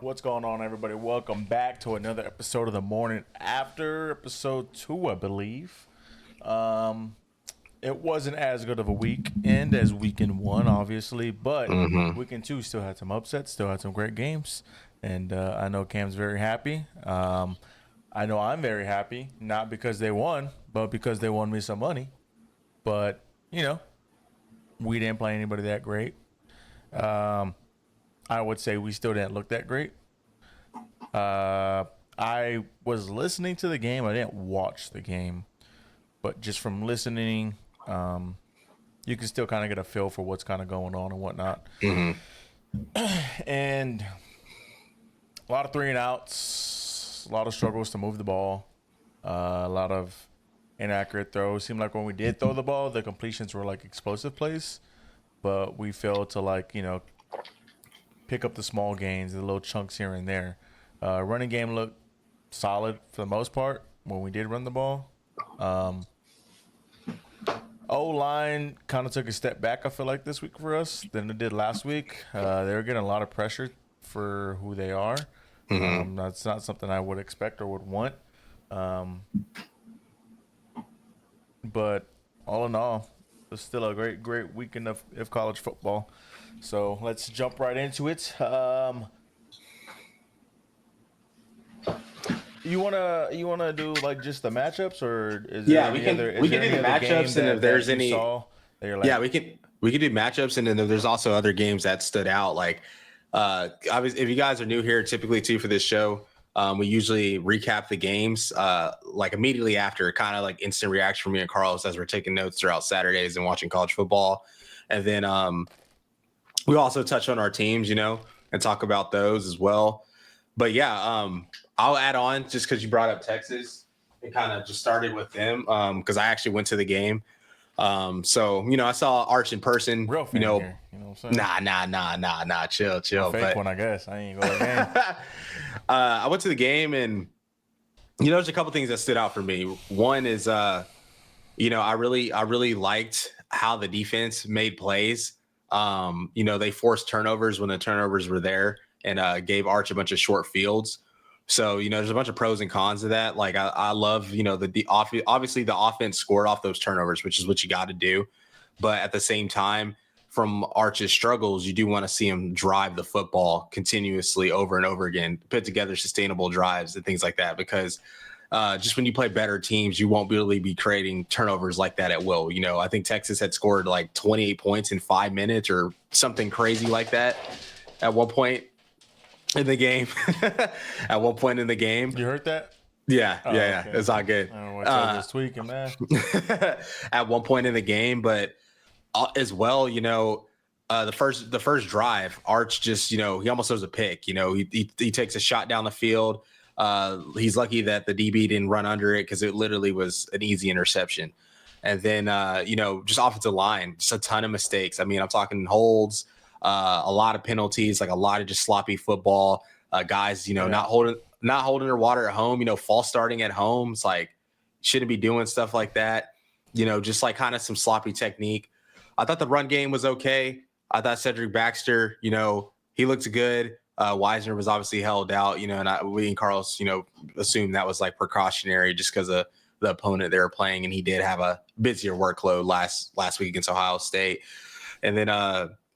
What's going on, everybody? Welcome back to another episode of the morning after episode 2, I believe. It wasn't as good of a weekend as weekend 1, obviously, but weekend 2 still had some upsets, still had some great games, and I know Cam's very happy. I know I'm very happy, not because they won, but because they won me some money. But we didn't play anybody that great. I would say we still didn't look that great. I was listening to the game. I didn't watch the game, but just from listening, you can still kind of get a feel for what's kind of going on and whatnot. And a lot of 3-and-outs, a lot of struggles to move the ball, a lot of inaccurate throws. Seemed like when we did throw the ball, the completions were like explosive plays, but we failed to pick up the small gains, the little chunks here and there. Running game looked solid for the most part when we did run the ball. O-line kind of took a step back, I feel like, this week for us than it did last week. They were getting a lot of pressure for who they are. That's not something I would expect or would want. But all in all, it's still a great weekend of college football. So let's jump right into it. You wanna do like just the matchups, or is there we any can other, we can do the matchups, and if there's any, we can do matchups, and then if there's also other games that stood out. Like, obviously, if you guys are new here, typically too for this show, we usually recap the games like immediately after, kind of like instant reaction from me and Carlos as we're taking notes throughout Saturdays and watching college football, and then we also touch on our teams, and talk about those as well. But yeah, I'll add on just because you brought up Texas and kind of just started with them because I actually went to the game. So I saw Arch in person. Real fan here, you know what I'm saying? Nah. Chill. Fake one, I guess. I ain't going to the game. I went to the game, and there's a couple things that stood out for me. One is, I really liked how the defense made plays. They forced turnovers when the turnovers were there, and gave Arch a bunch of short fields. So, there's a bunch of pros and cons to that. Like, I love, obviously the offense scored off those turnovers, which is what you got to do. But at the same time, from Arch's struggles, you do want to see him drive the football continuously over and over again, put together sustainable drives and things like that. Because just when you play better teams, you won't really be creating turnovers like that at will. I think Texas had scored like 28 points in 5 minutes or something crazy like that at one point in the game. At one point in the game. You heard that? Yeah. Okay. It's all good. I don't know what I was tweaking, man. At one point in the game, but as well, the first drive, Arch just, he almost throws a pick. He takes a shot down the field. He's lucky that the DB didn't run under it because it literally was an easy interception. And then, just offensive line, just a ton of mistakes. I mean, I'm talking holds, a lot of penalties, like a lot of just sloppy football. Guys, not holding their water at home. False starting at home. It's like shouldn't be doing stuff like that. Just like kind of some sloppy technique. I thought the run game was okay. I thought Cedric Baxter, he looked good. Wisner was obviously held out, and we and Carlos, assumed that was like precautionary just because of the opponent they were playing, and he did have a busier workload last week against Ohio State. And then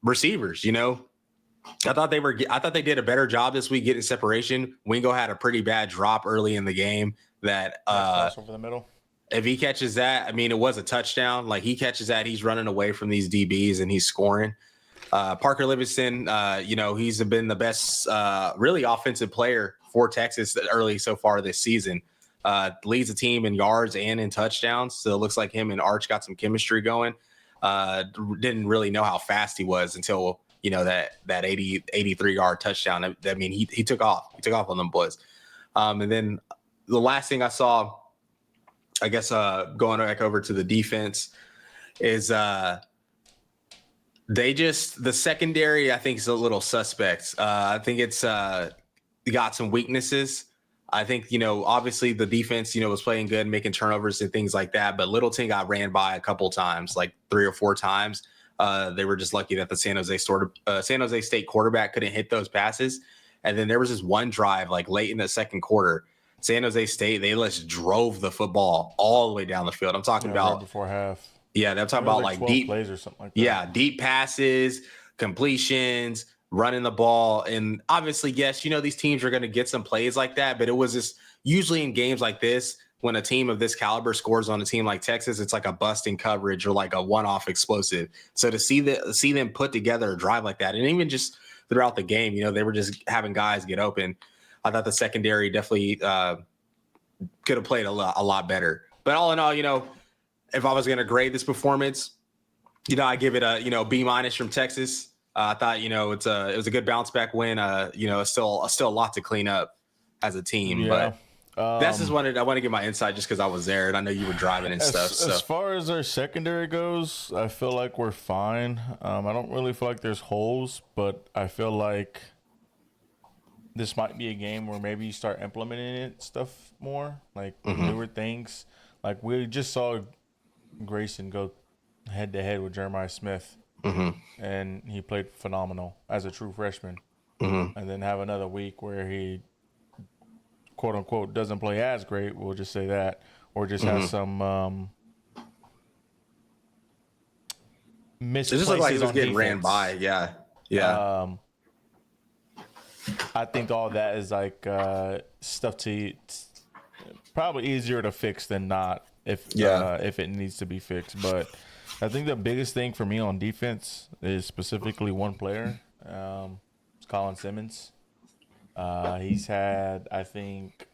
receivers, I thought they did a better job this week getting separation. Wingo had a pretty bad drop early in the game that over the middle. If he catches that, I mean, it was a touchdown. Like, he catches that, he's running away from these DBs and he's scoring. Parker Livingston, he's been the best really offensive player for Texas early so far this season. Leads the team in yards and in touchdowns. So it looks like him and Arch got some chemistry going. Didn't really know how fast he was until, that 83-yard touchdown. I mean, he took off. He took off on them boys. And then the last thing I saw, I guess, going back over to the defense is the secondary, I think, is a little suspect. I think it's got some weaknesses. I think, obviously the defense, was playing good, making turnovers and things like that. But Littleton got ran by a couple times, like 3 or 4 times. They were just lucky that the San Jose State quarterback couldn't hit those passes. And then there was this one drive like late in the second quarter. San Jose State, they just drove the football all the way down the field. I'm talking right about before half. yeah, they're I talking think it was about like like 12 deep, plays or something like that. yeah, deep passes, completions, running the ball. And obviously, yes, these teams are going to get some plays like that, but it was just usually in games like this, when a team of this caliber scores on a team like Texas, it's like a busting coverage or like a one-off explosive. So to see them put together a drive like that, and even just throughout the game, they were just having guys get open. I thought the secondary definitely could have played a lot better. But all in all, if I was going to grade this performance, I give it a B- from Texas. I thought it was a good bounce back win. It's still a lot to clean up as a team, Yeah. but that's just I want to get my insight just because I was there and I know you were driving and stuff. So As far as our secondary goes, I feel like we're fine. I don't really feel like there's holes, but I feel like this might be a game where maybe you start implementing stuff more, like newer things. Like we just saw Grayson go head to head with Jeremiah Smith, and he played phenomenal as a true freshman. And then have another week where he, quote unquote, doesn't play as great. We'll just say that, or just has some it just looked like he misplaces was on getting defense. ran by. Yeah. I think all that is like stuff to probably easier to fix than not if it needs to be fixed. But I think the biggest thing for me on defense is specifically one player. It's Colin Simmons. He's had, I think,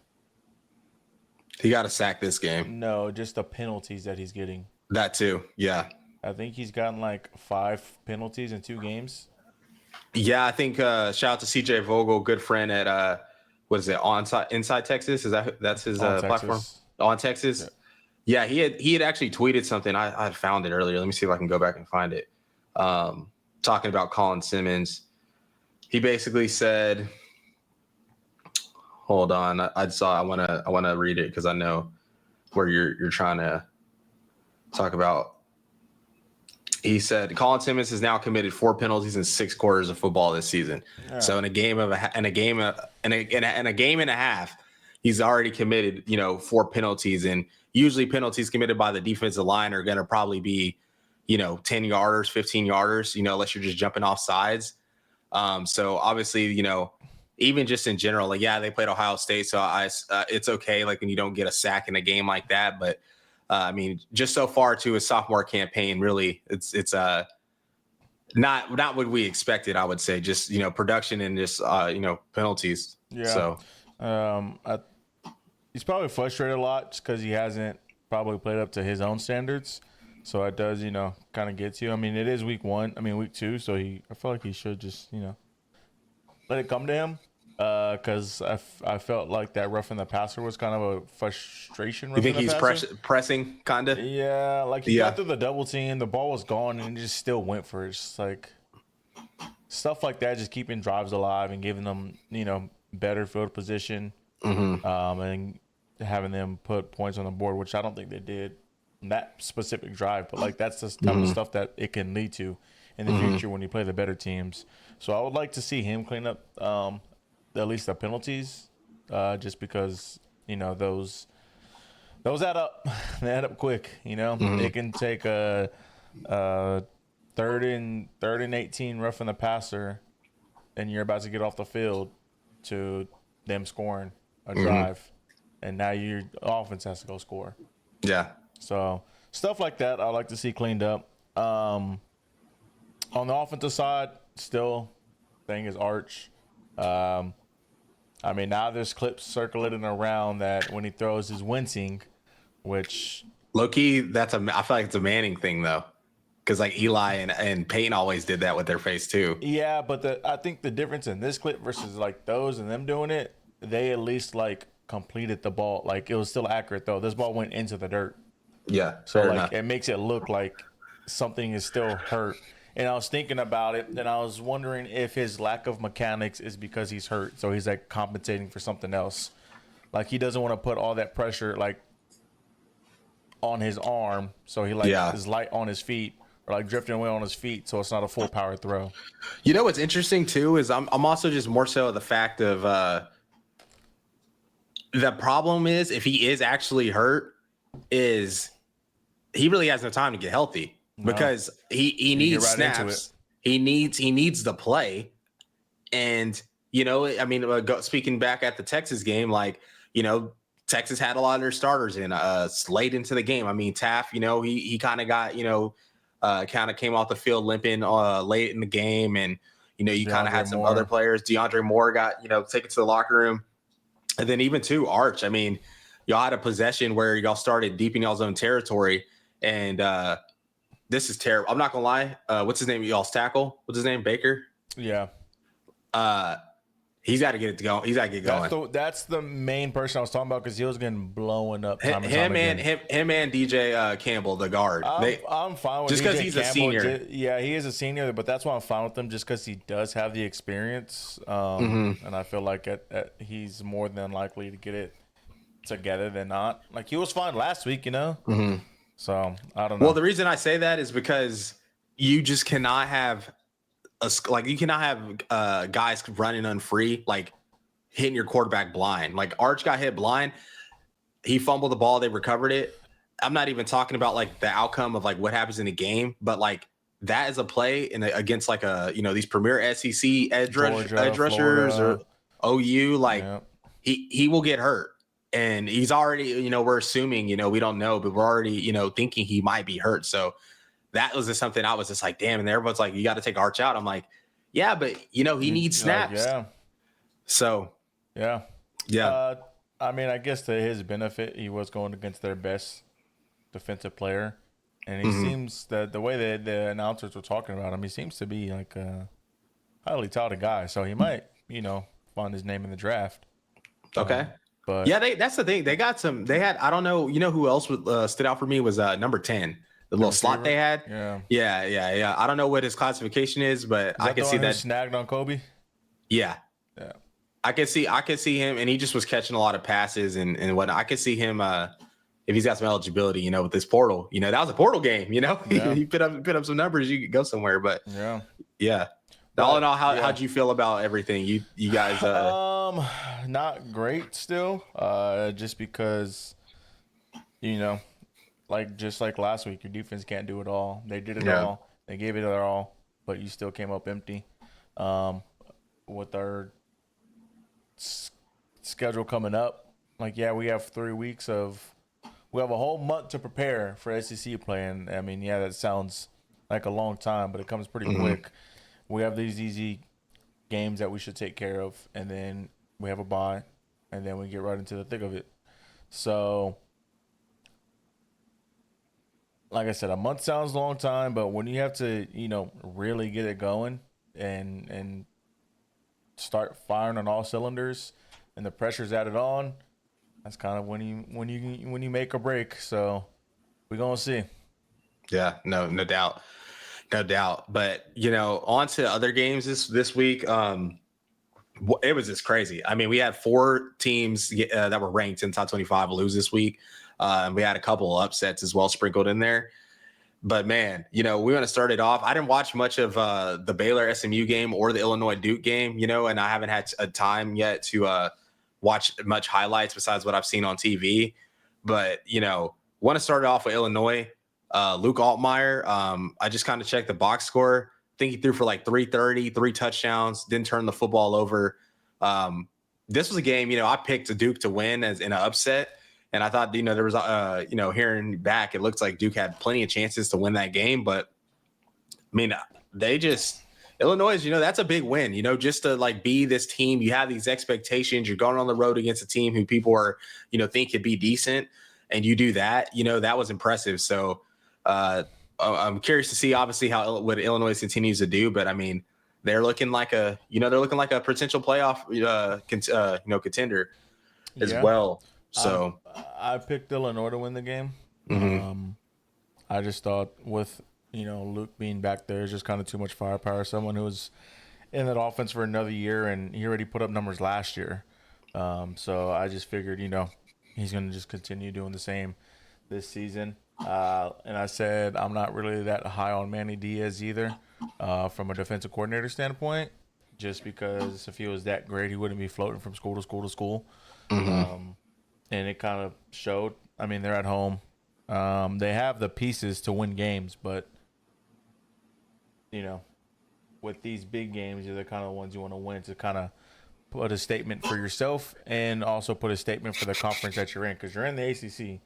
He got a sack this game. no, just the penalties that he's getting. That too. Yeah. I think he's gotten like 5 penalties in 2 games. Yeah, I think shout out to CJ Vogel, good friend at what is it, Inside Texas? That's his platform? On Texas. Yeah, he had actually tweeted something. I had found it earlier. Let me see if I can go back and find it. Talking about Colin Simmons. He basically said, hold on, I want to read it because I know where you're trying to talk about. He said Colin Simmons has now committed 4 penalties in 6 quarters of football this season. Yeah. So in a game and a half, he's already committed 4 penalties, and usually penalties committed by the defensive line are going to probably be 10-yarders, 15-yarders, unless you're just jumping off sides. So obviously, even just in general, like, yeah, they played Ohio State, so it's okay, like when you don't get a sack in a game like that, but I mean, just so far to his sophomore campaign, really, it's not what we expected. I would say, just production and just penalties. Yeah. So he's probably frustrated a lot just because he hasn't probably played up to his own standards. So it does, kind of get you. I mean, it is week 2, so I feel like he should just let it come to him. Because I felt like that roughing the passer was kind of a frustration. You think he's pressing, kind of? Yeah, like he got through the double team, the ball was gone, and he just still went for it. It's just like stuff like that, just keeping drives alive and giving them, better field position, and having them put points on the board, which I don't think they did in that specific drive. But like that's the type of stuff that it can lead to in the future when you play the better teams. So I would like to see him clean up at least the penalties, just because those add up. They add up quick. It can take a 3rd and 18 roughing the passer, and you're about to get off the field to them scoring a drive, and now your offense has to go score. Yeah. So stuff like that I like to see cleaned up. On the offensive side, still thing is Arch. I mean, now there's clips circulating around that when he throws is wincing, which low-key, I feel like it's a Manning thing though, because like Eli and Peyton always did that with their face too. Yeah, but I think the difference in this clip versus like those and them doing it, they at least like completed the ball. Like it was still accurate though. This ball went into the dirt. Yeah. So like it makes it look like something is still hurt. And I was thinking about it, and I was wondering if his lack of mechanics is because he's hurt, so he's like compensating for something else. Like he doesn't want to put all that pressure like on his arm, so he is light on his feet, or like drifting away on his feet, so it's not a full power throw. You know what's interesting too is I'm also just more so the fact of the problem is if he is actually hurt, is he really has no time to get healthy because he needs snaps. He needs the play. And, I mean, speaking back at the Texas game, like, Texas had a lot of their starters in late into the game. I mean, Taft, he kind of got, kind of came off the field limping late in the game. And, you kind of had some other players. DeAndre Moore got, taken to the locker room. And then even too, Arch, I mean, y'all had a possession where y'all started deep in y'all's own territory. And this is terrible. I'm not going to lie. What's his name? Y'all's tackle? What's his name? Baker? Yeah. He's got to get it to go. He's got to get going. That's the main person I was talking about because he was getting blown up. Him and DJ Campbell, the guard. I'm fine with just because he's Campbell, a senior. He is a senior, but that's why I'm fine with him just because he does have the experience. And I feel like he's more than likely to get it together than not. Like he was fine last week, So I don't know. Well, the reason I say that is because you just cannot have guys running unfree, like hitting your quarterback blind. Like Arch got hit blind. He fumbled the ball. They recovered it. I'm not even talking about like the outcome of like what happens in the game, but like that is a play against like these premier SEC edge rushers or OU. Like he will get hurt. And he's already, we're assuming, we don't know, but we're already, thinking he might be hurt. So that was just something I was just like, damn. And everyone's like, you got to take Arch out. I'm like, yeah, but he needs snaps. Yeah. So, yeah. I mean, I guess to his benefit, he was going against their best defensive player. And he seems that the way that the announcers were talking about him, he seems to be like a highly touted guy. So he might, find his name in the draft. Okay. But yeah, that's the thing. They had, I don't know, who else stood out for me was number 10, the little slot they had. Yeah. I don't know what his classification is, but I can see that snagged on Kobe. Yeah. I could see him, and he just was catching a lot of passes and whatnot. I could see him if he's got some eligibility, with this portal. That was a portal game. He put up some numbers, you could go somewhere. But yeah. All in all, how'd you feel about everything? You guys not great still. Just because just like last week, your defense can't do it all. They did it all. They gave it their all, but you still came up empty. With our schedule coming up, we have 3 weeks we have a whole month to prepare for SEC play. And I mean, that sounds like a long time, but it comes pretty quick. We have these easy games that we should take care of, and then we have a bye, and then we get right into the thick of it. So, like I said, a month sounds a long time, but when you have to, really get it going and start firing on all cylinders, and the pressure's added on, that's kind of when you make or break. So, we're gonna see. Yeah, no doubt. No doubt. But, on to other games this week. It was just crazy. I mean, we had 4 teams that were ranked in top 25 lose this week. We had a couple of upsets as well sprinkled in there. But, man, we want to start it off. I didn't watch much of the Baylor SMU game or the Illinois Duke game, and I haven't had a time yet to watch much highlights besides what I've seen on TV. But, want to start it off with Illinois. Luke Altmaier, I just kind of checked the box score. I think he threw for like 330, 3 touchdowns, didn't turn the football over. This was a game, I picked a Duke to win as in an upset. And I thought, there was, hearing back, it looks like Duke had plenty of chances to win that game. But, I mean, Illinois, that's a big win, just to be this team. You have these expectations. You're going on the road against a team who people are, think could be decent. And you do that, that was impressive. So, I'm curious to see obviously what Illinois continues to do, but I mean, they're looking like a potential playoff, contender as well. So I picked Illinois to win the game. I just thought with, Luke being back there is just kind of too much firepower. Someone who was in that offense for another year, and he already put up numbers last year. So I just figured, he's going to just continue doing the same this season. And I said I'm not really that high on Manny Diaz either, from a defensive coordinator standpoint. Just because if he was that great, he wouldn't be floating from school to school to school. Mm-hmm. And it kind of showed. I mean, they're at home. They have the pieces to win games, but you know, with these big games, they're the kind of ones you want to win to kind of put a statement for yourself and also put a statement for the conference that you're in because you're in the ACC.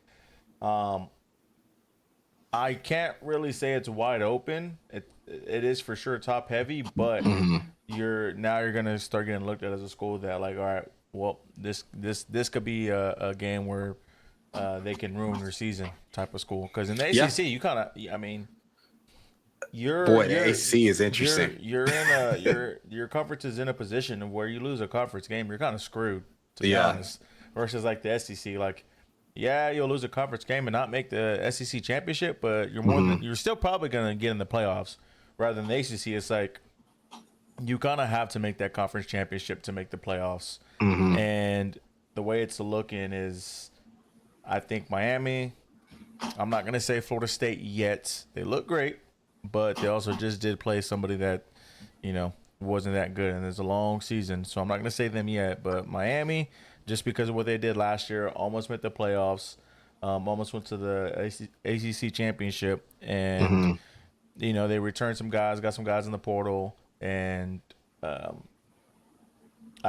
I can't really say it's wide open. It is for sure top heavy, but you're gonna start getting looked at as a school that like, all right, well this could be a game where they can ruin your season type of school because in the Yeah. ACC you kind of I mean Boy, the ACC is interesting. you're in your conference is in a position where you lose a conference game, you're kind of screwed to be Yeah. honest. Versus like the SEC, like yeah, you'll lose a conference game and not make the SEC championship, but you're still probably gonna get in the playoffs. Rather than the ACC, it's like you kind of have to make that conference championship to make the playoffs. And the way it's looking is, I think Miami. I'm not gonna say Florida State yet. They look great, but they also just did play somebody that, wasn't that good, and it's a long season. So I'm not gonna say them yet. But Miami, just because of what they did last year, almost made the playoffs, almost went to the ACC championship, and they returned some guys, got some guys in the portal, and I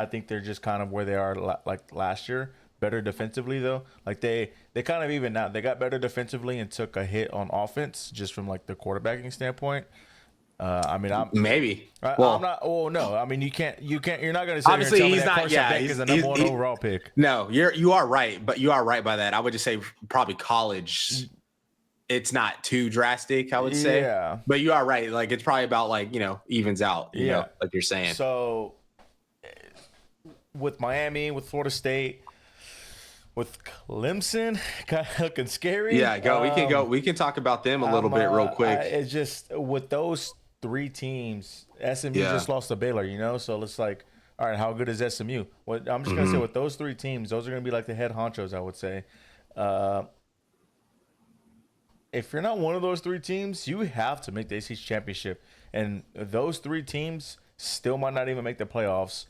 think they're just kind of where they are like last year. Better defensively though, like they kind of even out. They got better defensively and took a hit on offense just from like the quarterbacking standpoint. I mean, Maybe. I'm not. Oh no, I mean you can't. You're not going to sit here and Obviously, tell me he's that not. Carson Yeah, Beck is the number one overall pick. No, you are right, but you are right by that. I would just say probably college. It's not too drastic, I would say. Yeah. But you are right. Like it's probably about like evens out. You know, like you're saying. So with Miami, with Florida State, with Clemson, kind of looking scary. Yeah, go. We can go. We can talk about them a little bit real quick. It's just with those three teams, SMU just lost to Baylor, so it's like, all right, how good is SMU? What I'm just gonna say with those three teams, those are gonna be like the head honchos, I would say. If you're not one of those three teams, you have to make the ACC championship, and those three teams still might not even make the playoffs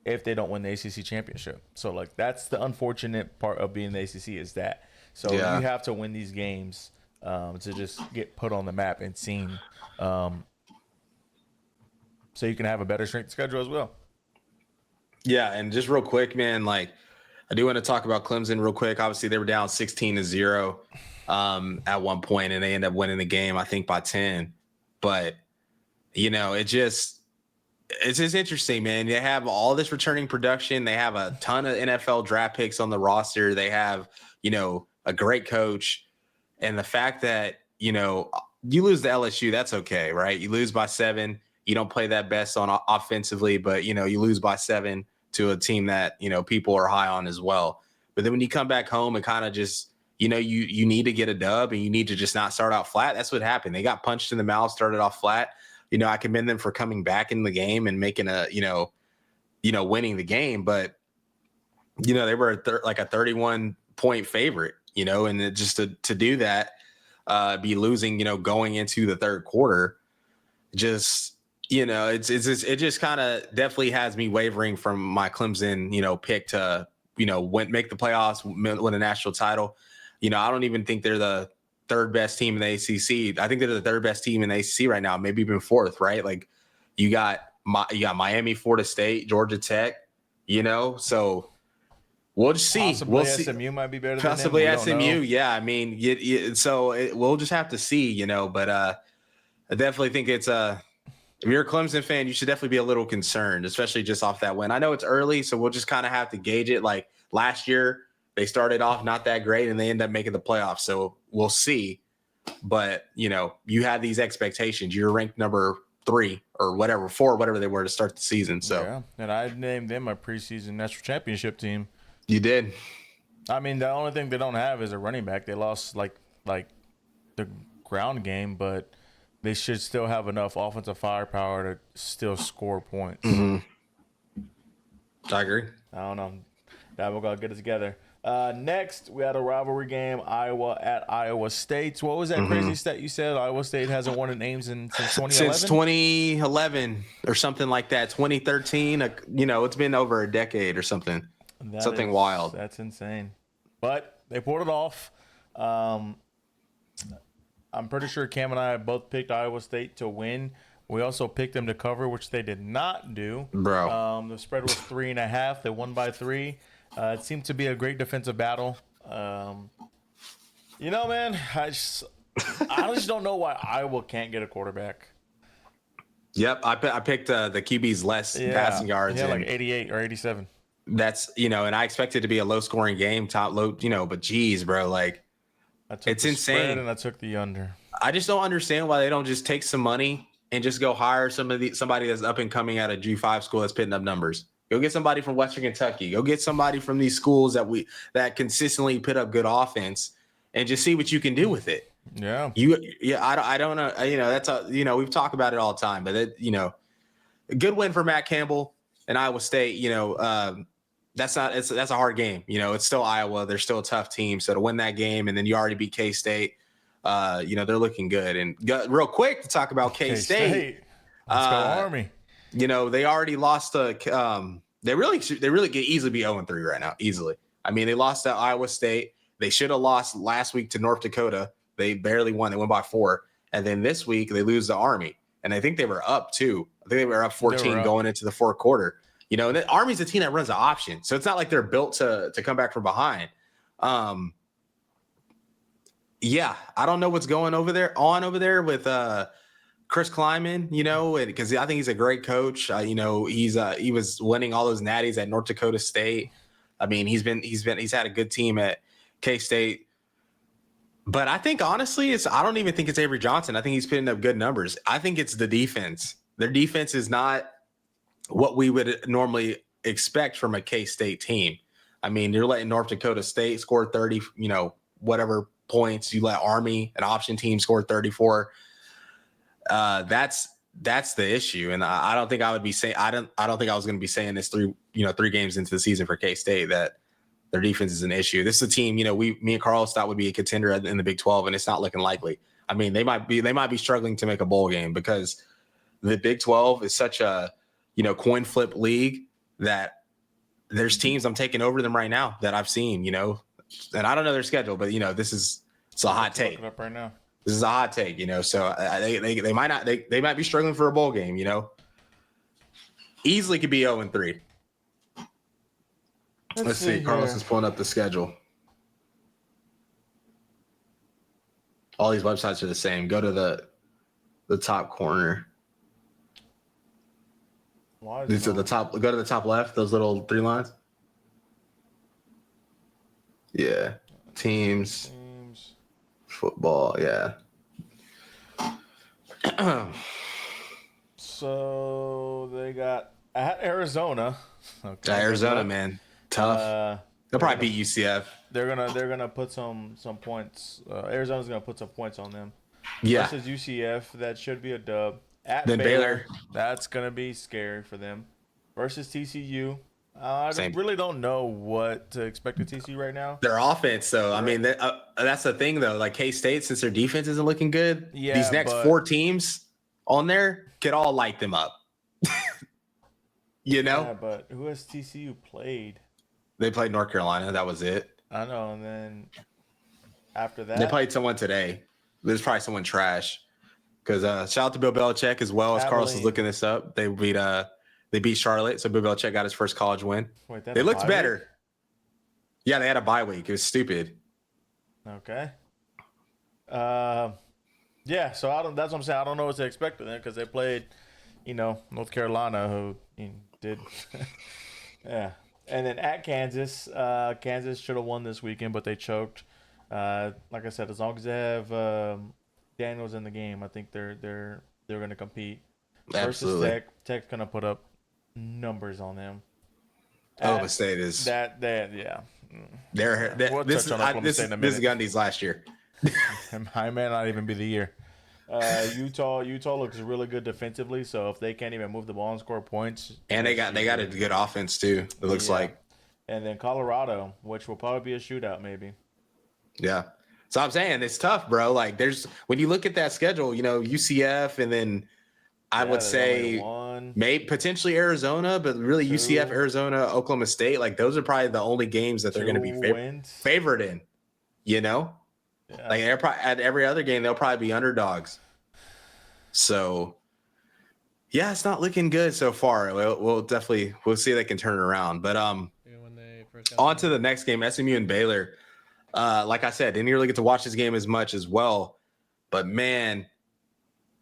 if they don't win the ACC championship. So like that's the unfortunate part of being the ACC is that. So you have to win these games to just get put on the map and seen, so you can have a better strength schedule as well. Yeah, and just real quick, man, like I do want to talk about Clemson real quick. Obviously, they were down 16-0 at one point, and they end up winning the game, I think, by 10. But it's just interesting, man. They have all this returning production. They have a ton of NFL draft picks on the roster. They have, a great coach. And the fact that, you lose to LSU, that's okay, right? You lose by 7. You don't play that best on offensively, but, you lose by 7 to a team that, people are high on as well. But then when you come back home and kind of just, you need to get a dub and you need to just not start out flat. That's what happened. They got punched in the mouth, started off flat. I commend them for coming back in the game and making winning the game. But, they were like a 31-point favorite, and just to do that, be losing, going into the third quarter, just, it just kind of definitely has me wavering from my Clemson, pick to, make the playoffs, win a national title. I don't even think they're the third best team in the ACC. I think they're the third best team in the ACC right now, maybe even fourth, right? Like you got Miami, Florida State, Georgia Tech, so we'll just see. Possibly we'll SMU see. might be better than Possibly them. SMU. Yeah. I mean, we'll just have to see, but I definitely think it's if you're a Clemson fan, you should definitely be a little concerned, especially just off that win. I know it's early, so we'll just kind of have to gauge it. Like last year, they started off not that great and they end up making the playoffs. So we'll see. But, you had these expectations. You're ranked number 3 or whatever, 4, whatever they were to start the season. So yeah, and I named them a preseason national championship team. You did. I mean, the only thing they don't have is a running back. They lost like the ground game, but they should still have enough offensive firepower to still score points. I agree. I don't know. That we're gonna get it together. Next, we had a rivalry game, Iowa at Iowa State. What was that Mm-hmm. crazy stat you said? Iowa State hasn't won in Ames since 2011? Since 2011 or something like that, 2013. It's been over a decade or something. Something wild. That's insane. But they pulled it off. I'm pretty sure Cam and I both picked Iowa State to win. We also picked them to cover, which they did not do. Bro. The spread was 3.5. They won by 3. It seemed to be a great defensive battle. Man, I just don't know why Iowa can't get a quarterback. Yep, I picked the QB's less passing yards. Yeah, like 88 or 87. That's and I expected it to be a low scoring game, top low, but geez, bro, like it's insane. And I took the under. I just don't understand why they don't just take some money and just go hire somebody that's up and coming out of G5 school that's putting up numbers. Go get somebody from Western Kentucky. Go get somebody from these schools that consistently put up good offense, and just see what you can do with it. Yeah. I don't know. That's we've talked about it all the time, but a good win for Matt Campbell and Iowa State. That's a hard game. It's still Iowa. They're still a tough team. So to win that game and then you already beat K-State, they're looking good. And real quick to talk about K-State. Let's go Army. They already lost they really could easily be 0-3 right now. Easily. I mean, they lost to Iowa State. They should have lost last week to North Dakota. They barely won. They won by 4. And then this week they lose to Army. And I think they were up too. I think they were up 14 going into the fourth quarter. And the Army's a team that runs the option. So it's not like they're built to come back from behind. I don't know what's going over there with Chris Kleiman, because I think he's a great coach. He was winning all those natties at North Dakota State. I mean, he's had a good team at K-State. But I think honestly, I don't even think it's Avery Johnson. I think he's putting up good numbers. I think it's the defense. Their defense is not what we would normally expect from a K-State team. I mean, you're letting North Dakota State score 30, whatever points. You let Army, an option team, score 34. That's the issue. And I don't think I would be saying, I don't think I was going to be saying this 3 games into the season for K-State that their defense is an issue. This is a team, me and Carlos thought would be a contender in the Big 12, and it's not looking likely. I mean, they might be struggling to make a bowl game because the Big 12 is such a, coin flip league that there's teams I'm taking over them right now that I've seen, and I don't know their schedule, but it's a hot take. Up right now. This is a hot take, so they might be struggling for a bowl game, easily could be 0-3. Let's see. Carlos is pulling up the schedule. All these websites are the same. Go to the top corner. These are the top. Go to the top left. Those little 3 lines. Yeah. Teams. Football. Yeah. So they got at Arizona. Okay. Arizona, man. Tough. They'll probably beat UCF. They're gonna put some points. Arizona's gonna put some points on them. Yeah. Versus UCF, that should be a dub. At then Baylor, that's gonna be scary for them. Versus TCU, I really don't know what to expect of TCU right now. Their offense, though. I mean, that's the thing, though. Like K-State, since their defense isn't looking good, these next 4 teams on there could all light them up. Yeah, but who has TCU played? They played North Carolina. That was it. I know, and then after that, they played someone today. There's probably someone trash. Because shout out to Bill Belichick as well as Carlos is looking this up. They beat Charlotte, so Bill Belichick got his first college win. Wait, they looked better. Week? Yeah, they had a bye week. It was stupid. Okay. Yeah, so that's what I'm saying. I don't know what to expect of them because they played, North Carolina, who did. Yeah, and then at Kansas, Kansas should have won this weekend, but they choked. Like I said, as long as they have Daniels in the game, I think they're going to compete. Absolutely. Versus Tech's going to put up numbers on them. Oklahoma State is that yeah. This is Gundy's last year. I may not even be the year. Utah looks really good defensively, so if they can't even move the ball and score points, and they got a good offense too. It looks like. and then Colorado, which will probably be a shootout, maybe. Yeah. So I'm saying it's tough, bro. Like when you look at that schedule, UCF, and then I would say maybe potentially Arizona, but really UCF, Arizona, Oklahoma State, like those are probably the only games that they're going to be favored in, Yeah. Like at every other game, they'll probably be underdogs. So yeah, it's not looking good so far. We'll see if they can turn it around. But on to the next game, SMU and Baylor. Like I said, didn't really get to watch this game as much as well. But man,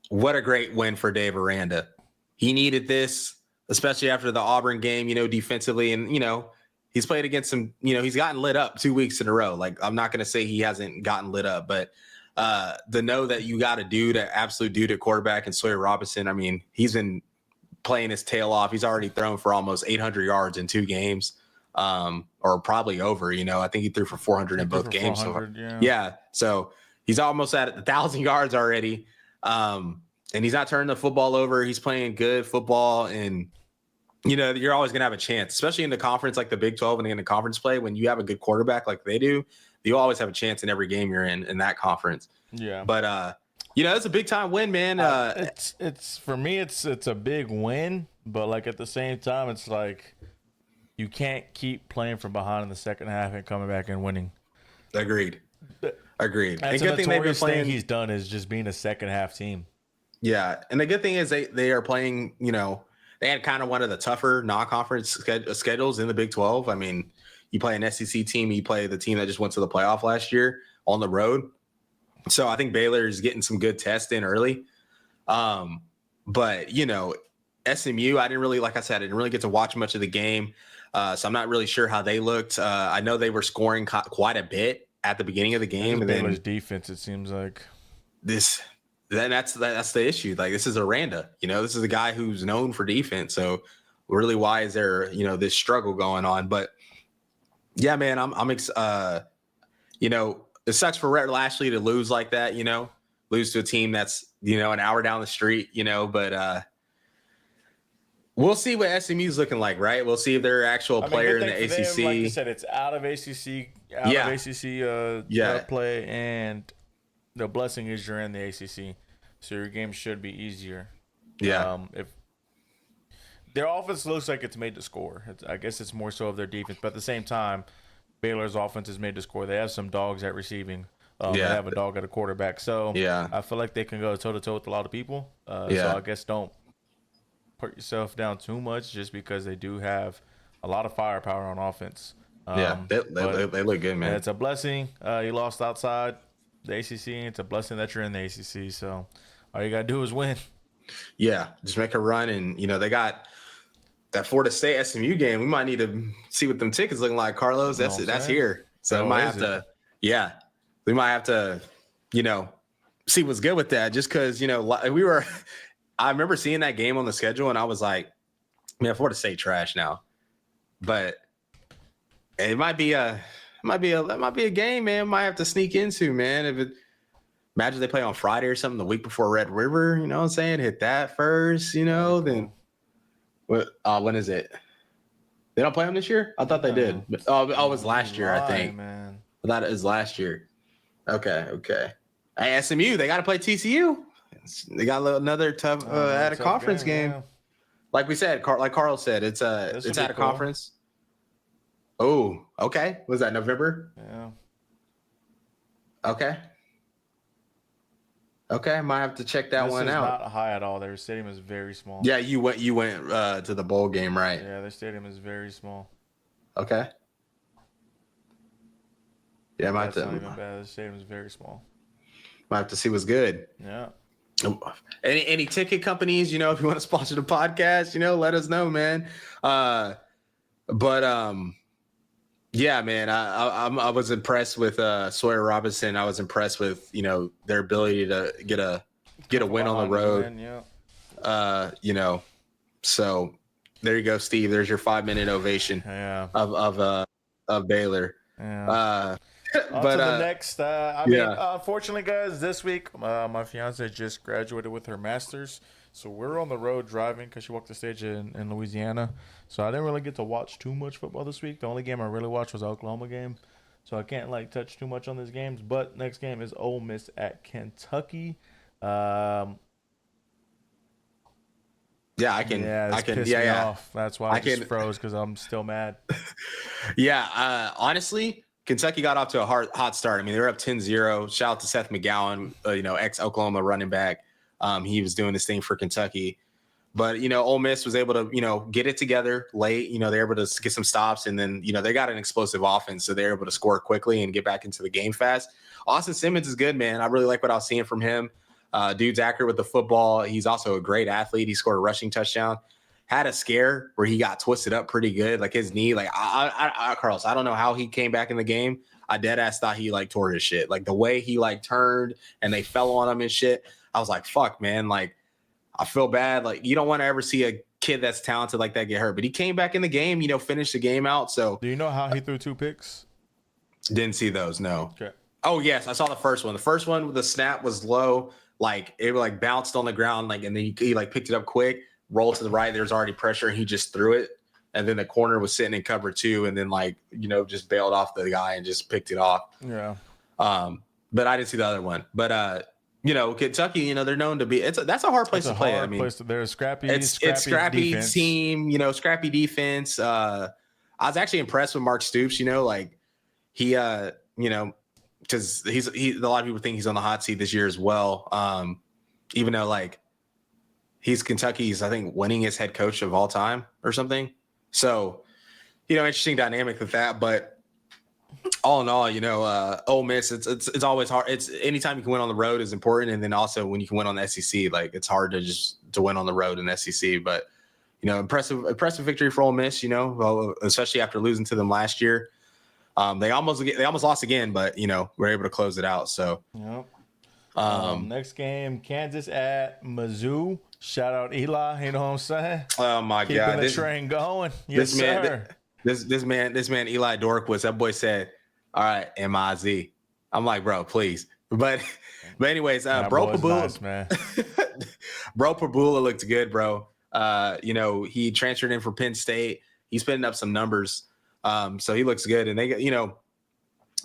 what a great win for Dave Aranda. He needed this, especially after the Auburn game, defensively. And, he's played against some, he's gotten lit up 2 weeks in a row. Like, I'm not going to say he hasn't gotten lit up, but the know that you got to absolute dude at quarterback and Sawyer Robinson, I mean, he's been playing his tail off. He's already thrown for almost 800 yards in 2 games, or probably over. I think he threw for 400 in both games. Yeah. So he's almost at 1,000 yards already. And he's not turning the football over. He's playing good football, and you're always going to have a chance, especially in the conference like the Big 12 and in the conference play. When you have a good quarterback like they do, you always have a chance in every game you're in that conference. Yeah. But it's a big time win, man. It's for me, it's a big win, but like at the same time, it's like you can't keep playing from behind in the second half and coming back and winning. Agreed. That's and good thing they've been playing. He's done is just being a second half team. Yeah, and the good thing is they are playing. They had kind of one of the tougher non-conference schedules in the Big 12. I mean, you play an SEC team, you play the team that just went to the playoff last year on the road. So I think Baylor is getting some good tests in early. But SMU, I didn't really get to watch much of the game, so I'm not really sure how they looked. I know they were scoring quite a bit at the beginning of the game, and Baylor's defense, it seems like Then that's the issue. Like, this is Aranda, this is a guy who's known for defense. So really, why is there, this struggle going on? But yeah, man, it sucks for Rhett Lashley to lose like that, lose to a team that's, an hour down the street, but we'll see what SMU's looking like, right? We'll see if they're an actual player in the ACC. Them, like you said, it's out of ACC, play, and the blessing is you're in the ACC, so your game should be easier. Yeah. If their offense looks like it's made to score, I guess it's more so of their defense. But at the same time, Baylor's offense is made to score. They have some dogs at receiving. They have a dog at a quarterback. So I feel like they can go toe to toe with a lot of people. So I guess don't put yourself down too much just because they do have a lot of firepower on offense. They look good, man. It's a blessing. You lost outside the ACC. It's a blessing that you're in the ACC. So all you got to do is win. Yeah, just make a run. And, they got that Florida State SMU game. We might need to see what them tickets looking like, Carlos. That's here. So we might have to, we might have to, see what's good with that. Just because, I remember seeing that game on the schedule and I was like, man, Florida State trash now. But it might be a game, man. Might have to sneak into, man. Imagine they play on Friday or something the week before Red River, you know what I'm saying? Hit that first, then when is it? They don't play them this year? I thought they did. But, it was last year, I think. Man. I thought it was last year. Okay. Hey, SMU, they got to play TCU. They got another tough at a conference game. Yeah. Like we said, like Carl said, it's at a conference. Oh, okay. Was that November? Yeah. Okay, I might have to check that one out. This is not high at all. Their stadium is very small. Yeah, you went to the bowl game, right? Yeah, their stadium is very small. Okay. Yeah, That's not even bad. The stadium is very small. Might have to see what's good. Yeah. Any ticket companies, if you want to sponsor the podcast, let us know, man. Yeah, man, I was impressed with Sawyer Robinson. I was impressed with their ability to get a win on the road. So there you go, Steve. There's your 5-minute ovation of Baylor. Yeah. On to the next. Unfortunately, guys, this week my fiance just graduated with her master's. So we're on the road driving because she walked the stage in Louisiana. So I didn't really get to watch too much football this week. The only game I really watched was the Oklahoma game. So I can't like touch too much on these games. But next game is Ole Miss at Kentucky. Yeah, I can. Yeah, I this can. pissed Yeah, me yeah. off. That's why I just froze because I'm still mad. Yeah. Honestly, Kentucky got off to a hot start. I mean, they were up 10-0. Shout out to Seth McGowan, ex-Oklahoma running back. He was doing this thing for Kentucky. But, Ole Miss was able to, get it together late. They were able to get some stops. And then, they got an explosive offense. So they're able to score quickly and get back into the game fast. Austin Simmons is good, man. I really like what I was seeing from him. Dude's accurate with the football. He's also a great athlete. He scored a rushing touchdown. Had a scare where he got twisted up pretty good, like his knee. Like Carlos, I don't know how he came back in the game. I dead ass thought he like tore his shit. Like the way he like turned and they fell on him and shit. I was like, fuck, man. Like I feel bad. Like you don't want to ever see a kid that's talented like that get hurt. But he came back in the game. Finished the game out. So do you know how he threw 2 picks? Didn't see those. No. Okay. Oh yes, I saw the first one. The first one, the snap was low. Like it like bounced on the ground. Like and then he like picked it up quick. Rolled to the right. There's already pressure. And he just threw it. And then the corner was sitting in cover 2 and then just bailed off the guy and just picked it off. Yeah. But I didn't see the other one. But Kentucky, they're known to be that's a hard place to play. They're scrappy. It's scrappy defense. Team, scrappy defense. I was actually impressed with Mark Stoops, he because a lot of people think he's on the hot seat this year as well. Even though he's Kentucky's, I think, winningest head coach of all time or something. So, interesting dynamic with that. But all in all, Ole Miss, it's always hard. It's anytime you can win on the road is important. And then also when you can win on the SEC, it's hard to win on the road in the SEC. But, impressive victory for Ole Miss, especially after losing to them last year. They almost lost again, but, we're able to close it out. So, yep. Next game, Kansas at Mizzou. Shout out Eli, you know what I'm saying? Oh my Keeping God, the train going. Yes, sir. This man, Eli Dorquist. That boy said, "All right, M-I-Z." I'm like, bro, please. But anyways, Bro Pabula, nice, man. Bro Pabula looked good, bro. He transferred in for Penn State. He's putting up some numbers, so he looks good. And they got,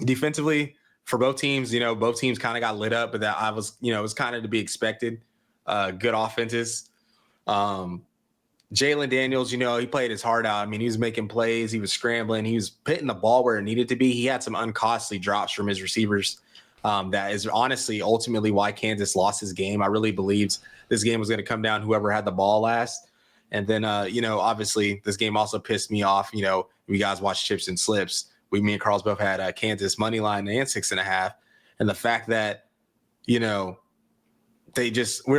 defensively. For both teams, both teams kind of got lit up, but that it was kind of to be expected. Good offenses. Jalen Daniels, he played his heart out. I mean, he was making plays. He was scrambling. He was hitting the ball where it needed to be. He had some uncostly drops from his receivers. That is honestly ultimately why Kansas lost his game. I really believed this game was going to come down whoever had the ball last. And then, obviously this game also pissed me off. You guys watch Chips and Slips. Me and Carl's both had Kansas money line and 6.5. And the fact that, we're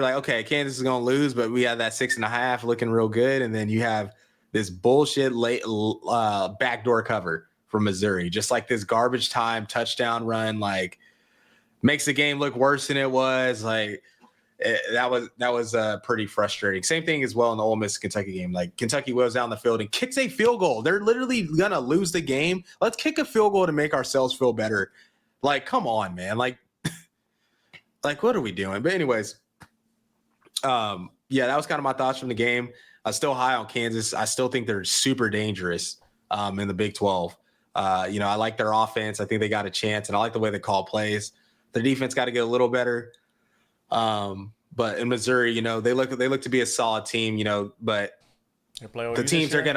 like, okay, Kansas is going to lose, but we had that 6.5 looking real good. And then you have this bullshit late backdoor cover from Missouri, just like this garbage time touchdown run, makes the game look worse than it was. That was pretty frustrating. Same thing as well in the Ole Miss Kentucky game. Kentucky goes down the field and kicks a field goal. They're literally gonna lose the game. Let's kick a field goal to make ourselves feel better. Come on, man. What are we doing? But anyways, that was kind of my thoughts from the game. I'm still high on Kansas. I still think they're super dangerous in the Big 12. I like their offense. I think they got a chance, and I like the way they call plays. Their defense got to get a little better. But in Missouri, they look to be a solid team, but the teams are going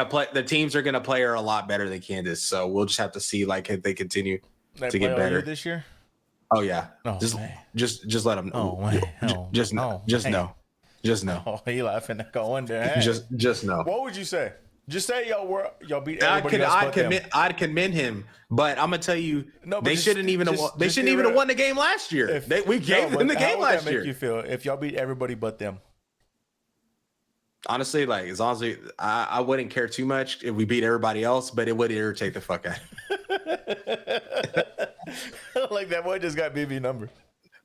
to play are a lot better than Kansas. So we'll just have to see if they continue to get better this year. Oh yeah. Oh, just let them. Oh man. Just know. Oh, he laughing at going there. Just know. What would you say? Just say y'all beat everybody else. I'd commend him, but I'm gonna tell you, they shouldn't even have won the game last year. We gave them the game last year. How would that make you feel if y'all beat everybody but them? Honestly, as long as I wouldn't care too much if we beat everybody else, but it would irritate the fuck out. That boy just got BB number.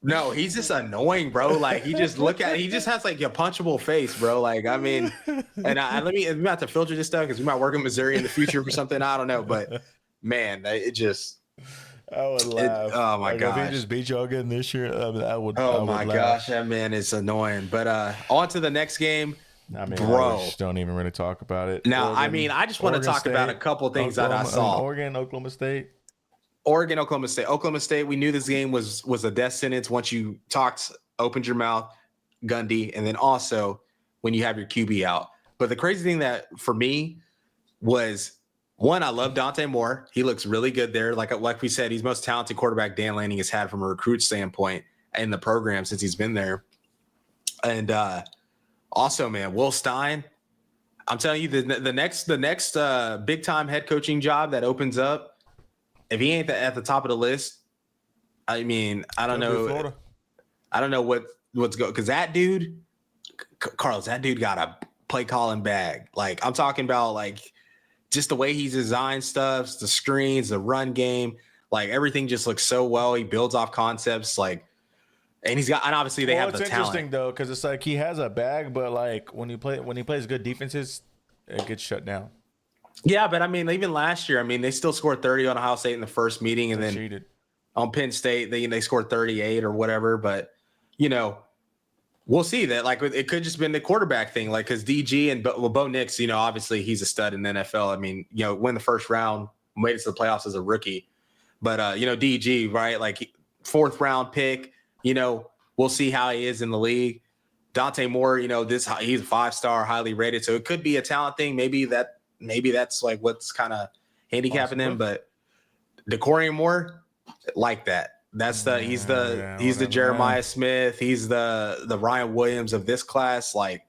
No, he's just annoying, bro. He just he just has a punchable face, bro. I mean, and we have to filter this stuff because we might work in Missouri in the future for something. I don't know, but man, it just I would laugh. Oh my like, if gosh. he just beat y'all again this year, I would. Oh I would my laugh. gosh, that man is annoying. But on to the next game, I mean, bro. I just don't even really talk about it. Now, Oregon, I mean, I just want to talk about a couple things that I saw. Oregon, Oklahoma State. Oregon, Oklahoma State. Oklahoma State, we knew this game was a death sentence once you opened your mouth, Gundy, and then also when you have your QB out. But the crazy thing that for me was, one, I love Dante Moore. He looks really good there. Like we said, he's the most talented quarterback Dan Lanning has had from a recruit standpoint in the program since he's been there. And also, man, Will Stein. I'm telling you, the next big time head coaching job that opens up, if he ain't at the top of the list, I mean, I don't know. I don't know what's going, because that dude, Carlos, that dude got a play calling bag. Like, I'm talking about like just the way he's designed stuff, the screens, the run game, like everything just looks so well. He builds off concepts, like, and obviously they have the talent. It's interesting though, because it's like he has a bag, but like when he plays good defenses, it gets shut down. Yeah, but I mean, even last year, I mean, they still scored 30 on Ohio State in the first meeting, and then cheated. On Penn State, they scored 38 or whatever. But we'll see that. Like, it could just been the quarterback thing, like, because DG and Bo Nix, obviously he's a stud in the NFL. I mean, win the first round, made it to the playoffs as a rookie. But DG, right? Like, fourth round pick. We'll see how he is in the league. Dante Moore, he's a 5-star, highly rated, so it could be a talent thing. Maybe that's like what's kind of handicapping him. But DeCorian Moore, like that. He's the Jeremiah Smith. He's the Ryan Williams of this class. Like,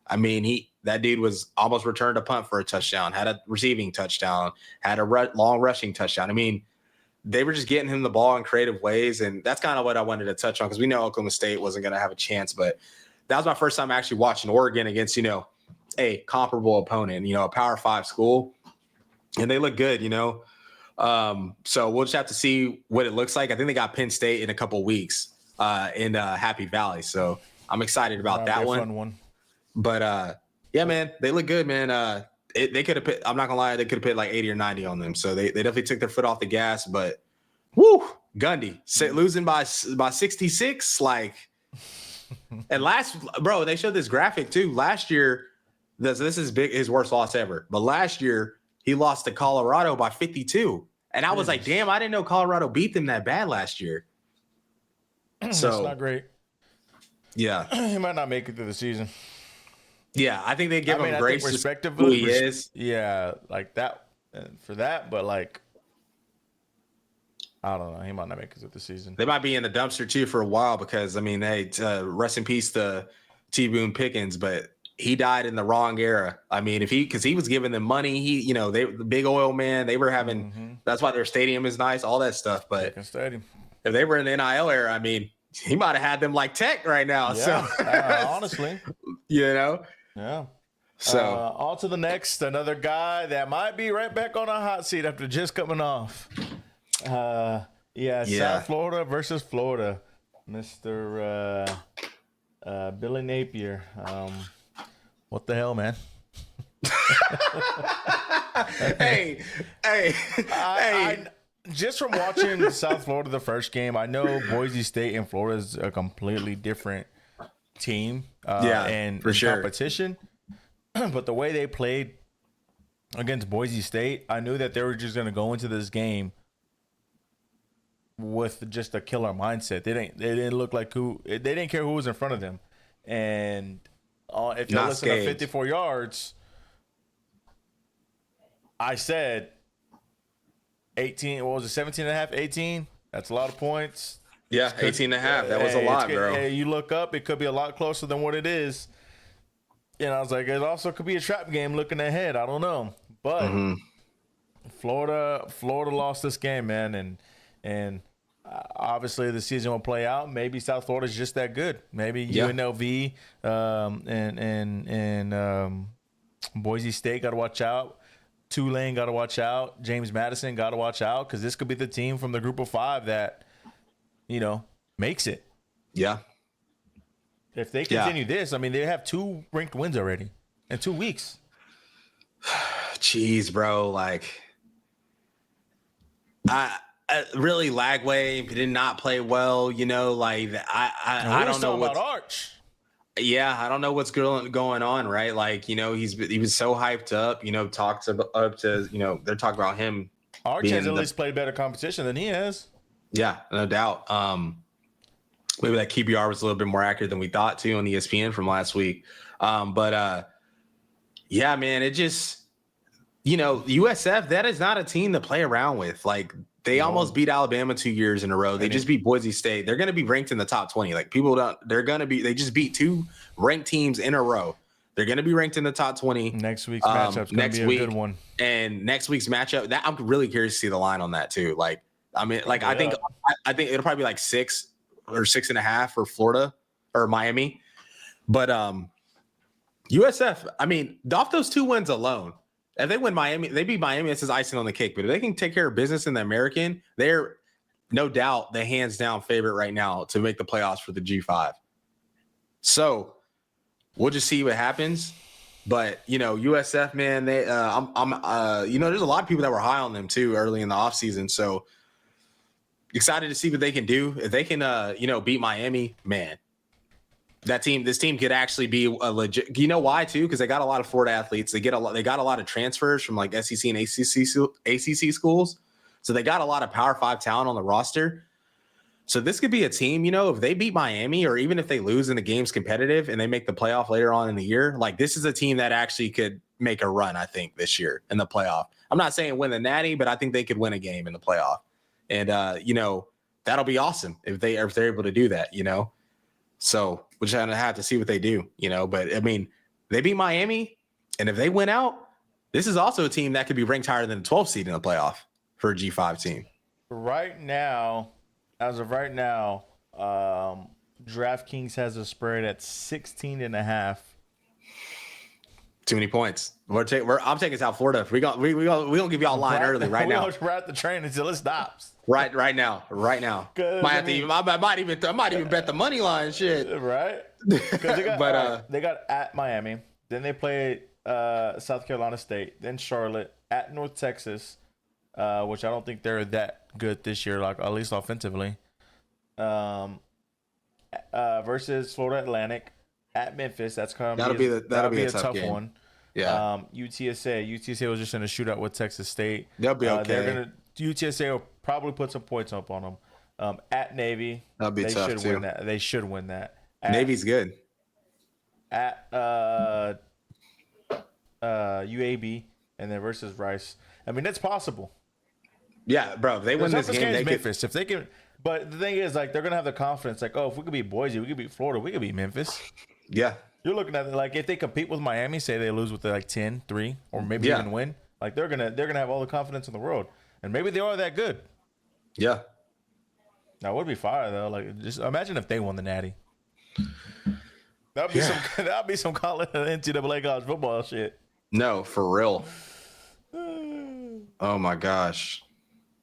I mean, that dude was almost returned a punt for a touchdown, had a receiving touchdown, had a long rushing touchdown. I mean, they were just getting him the ball in creative ways, and that's kind of what I wanted to touch on, because we know Oklahoma State wasn't going to have a chance, but that was my first time actually watching Oregon against, a comparable opponent, a Power 5 school, and they look good, So we'll just have to see what it looks like. I think they got Penn State in a couple of weeks in Happy Valley, so I'm excited about that one. Fun one. But yeah, man, they look good, man. They could have put, I'm not gonna lie, they could have put like 80 or 90 on them. So they definitely took their foot off the gas. But woo, Gundy losing by 66, like. And they showed this graphic too. Last year, this is his worst loss ever. But last year he lost to Colorado by 52, and I was like, damn, I didn't know Colorado beat them that bad last year. So that's not great. Yeah, he might not make it through the season. Yeah, I think they give him grace, respect of who he is. Yeah, like that for that, but like, I don't know. He might not make it through the season. They might be in the dumpster too for a while, because I mean, hey, rest in peace to T. Boone Pickens, but he died in the wrong era. I mean, because he was giving them money, they the big oil man. They were having that's why their stadium is nice, all that stuff. But if they were in the NIL era, I mean, he might have had them like Tech right now. Yeah, so honestly, Yeah. So on to the next, another guy that might be right back on a hot seat after just coming off. South Florida versus Florida, Mr. Billy Napier. What the hell, man? hey. Just from watching South Florida the first game, I know Boise State and Florida is a completely different team and for sure. Competition. But the way they played against Boise State, I knew that they were just going to go into this game with just a killer mindset. They didn't look like they didn't care who was in front of them. And if you listen to 54 yards, I said 18, what was it, 17 and a half, 18? That's a lot of points. Yeah, 18 and a half. That was a lot, bro. You look up, it could be a lot closer than what it is. And I was like, it also could be a trap game looking ahead. I don't know. But Florida lost this game, man. And obviously the season will play out. Maybe South Florida is just that good. Maybe UNLV and Boise State got to watch out. Tulane got to watch out. James Madison got to watch out, because this could be the team from the group of 5 that, makes it. Yeah. If they continue this, I mean, they have 2 ranked wins already in 2 weeks. Jeez, bro. Like, really Lagway did not play well. Like I don't know about Arch. Yeah, I don't know what's going on, right? Like, he was so hyped up, talked up to, they're talking about him. Arch has at least played better competition than he has. Yeah, no doubt. Maybe that QBR was a little bit more accurate than we thought too on ESPN from last week. Yeah, man, it just, USF, that is not a team to play around with. Like, they almost beat Alabama 2 years in a row. They just beat Boise State. They're going to be ranked in the top 20. Like, they just beat 2 ranked teams in a row. They're going to be ranked in the top 20. Next week's matchup's going to be a good one. And next week's matchup, I'm really curious to see the line on that too. Like, I mean, like, I think it'll probably be like 6 or 6.5 for Florida or Miami. But USF, I mean, off those 2 wins alone, if they win Miami, they beat Miami. This is icing on the cake. But if they can take care of business in the American, they're no doubt the hands down favorite right now to make the playoffs for the G5. So we'll just see what happens. But USF, man, they there's a lot of people that were high on them too early in the offseason. So excited to see what they can do. If they can beat Miami, man. This team could actually be a legit. You know why too? Because they got a lot of Florida athletes. They got a lot of transfers from like SEC and ACC schools. So they got a lot of Power 5 talent on the roster. So this could be a team, if they beat Miami or even if they lose in the game's competitive and they make the playoff later on in the year, like this is a team that actually could make a run, I think, this year in the playoff. I'm not saying win the Natty, but I think they could win a game in the playoff. And that'll be awesome if they're able to do that, So we're just gonna have to see what they do, But I mean, they beat Miami, and if they win out, this is also a team that could be ranked higher than the 12th seed in the playoff for a G5 team. As of right now, DraftKings has a spread at 16.5. Too many points. I'm taking South Florida. We gonna give y'all a line early right now. We're at the train until it stops. Right now. I might even bet the money line. Shit. Right. They got at Miami. Then they play South Carolina State. Then Charlotte at North Texas, which I don't think they're that good this year, like at least offensively. Versus Florida Atlantic at Memphis. That's kind of that'll be a tough one. Yeah. UTSA was just in a shootout with Texas State. They'll be okay. UTSA will probably put some points up on them. At Navy, that'll be tough too. They should win that. Navy's good. At UAB and then versus Rice. I mean, that's possible. Yeah, bro. If they win this game, they Memphis. If they can, but the thing is, like, they're gonna have the confidence, like, oh, if we could beat Boise, we could beat Florida, we could beat Memphis. Yeah. You're looking at it like if they compete with Miami, say they lose with like 10-3 or maybe even win, like they're gonna have all the confidence in the world, and maybe they are that good. Yeah. That would be fire though. Like, just imagine if they won the Natty. That'd be some college NCAA college football shit. No, for real. Oh my gosh.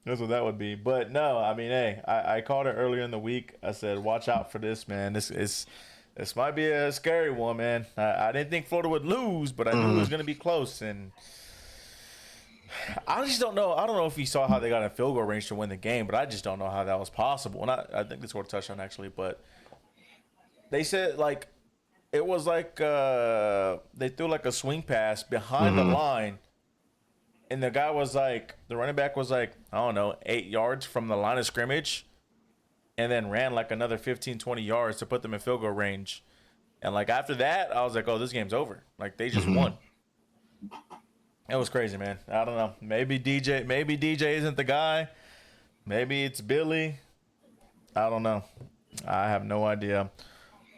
That's what that would be. But no, I mean, hey, I called it earlier in the week. I said, watch out for this, man. This might be a scary one, man. I didn't think Florida would lose, but I knew it was going to be close. And I just don't know. I don't know if you saw how they got in field goal range to win the game, but I just don't know how that was possible. And I think they scored a touchdown, actually. But they said, like, it was like they threw, like, a swing pass behind the line. And the guy was like, the running back was like, I don't know, 8 yards from the line of scrimmage. And then ran like another 15, 20 yards to put them in field goal range. And like after that, I was like, oh, this game's over. Like they just won. It was crazy, man. I don't know. Maybe DJ isn't the guy. Maybe it's Billy. I don't know. I have no idea.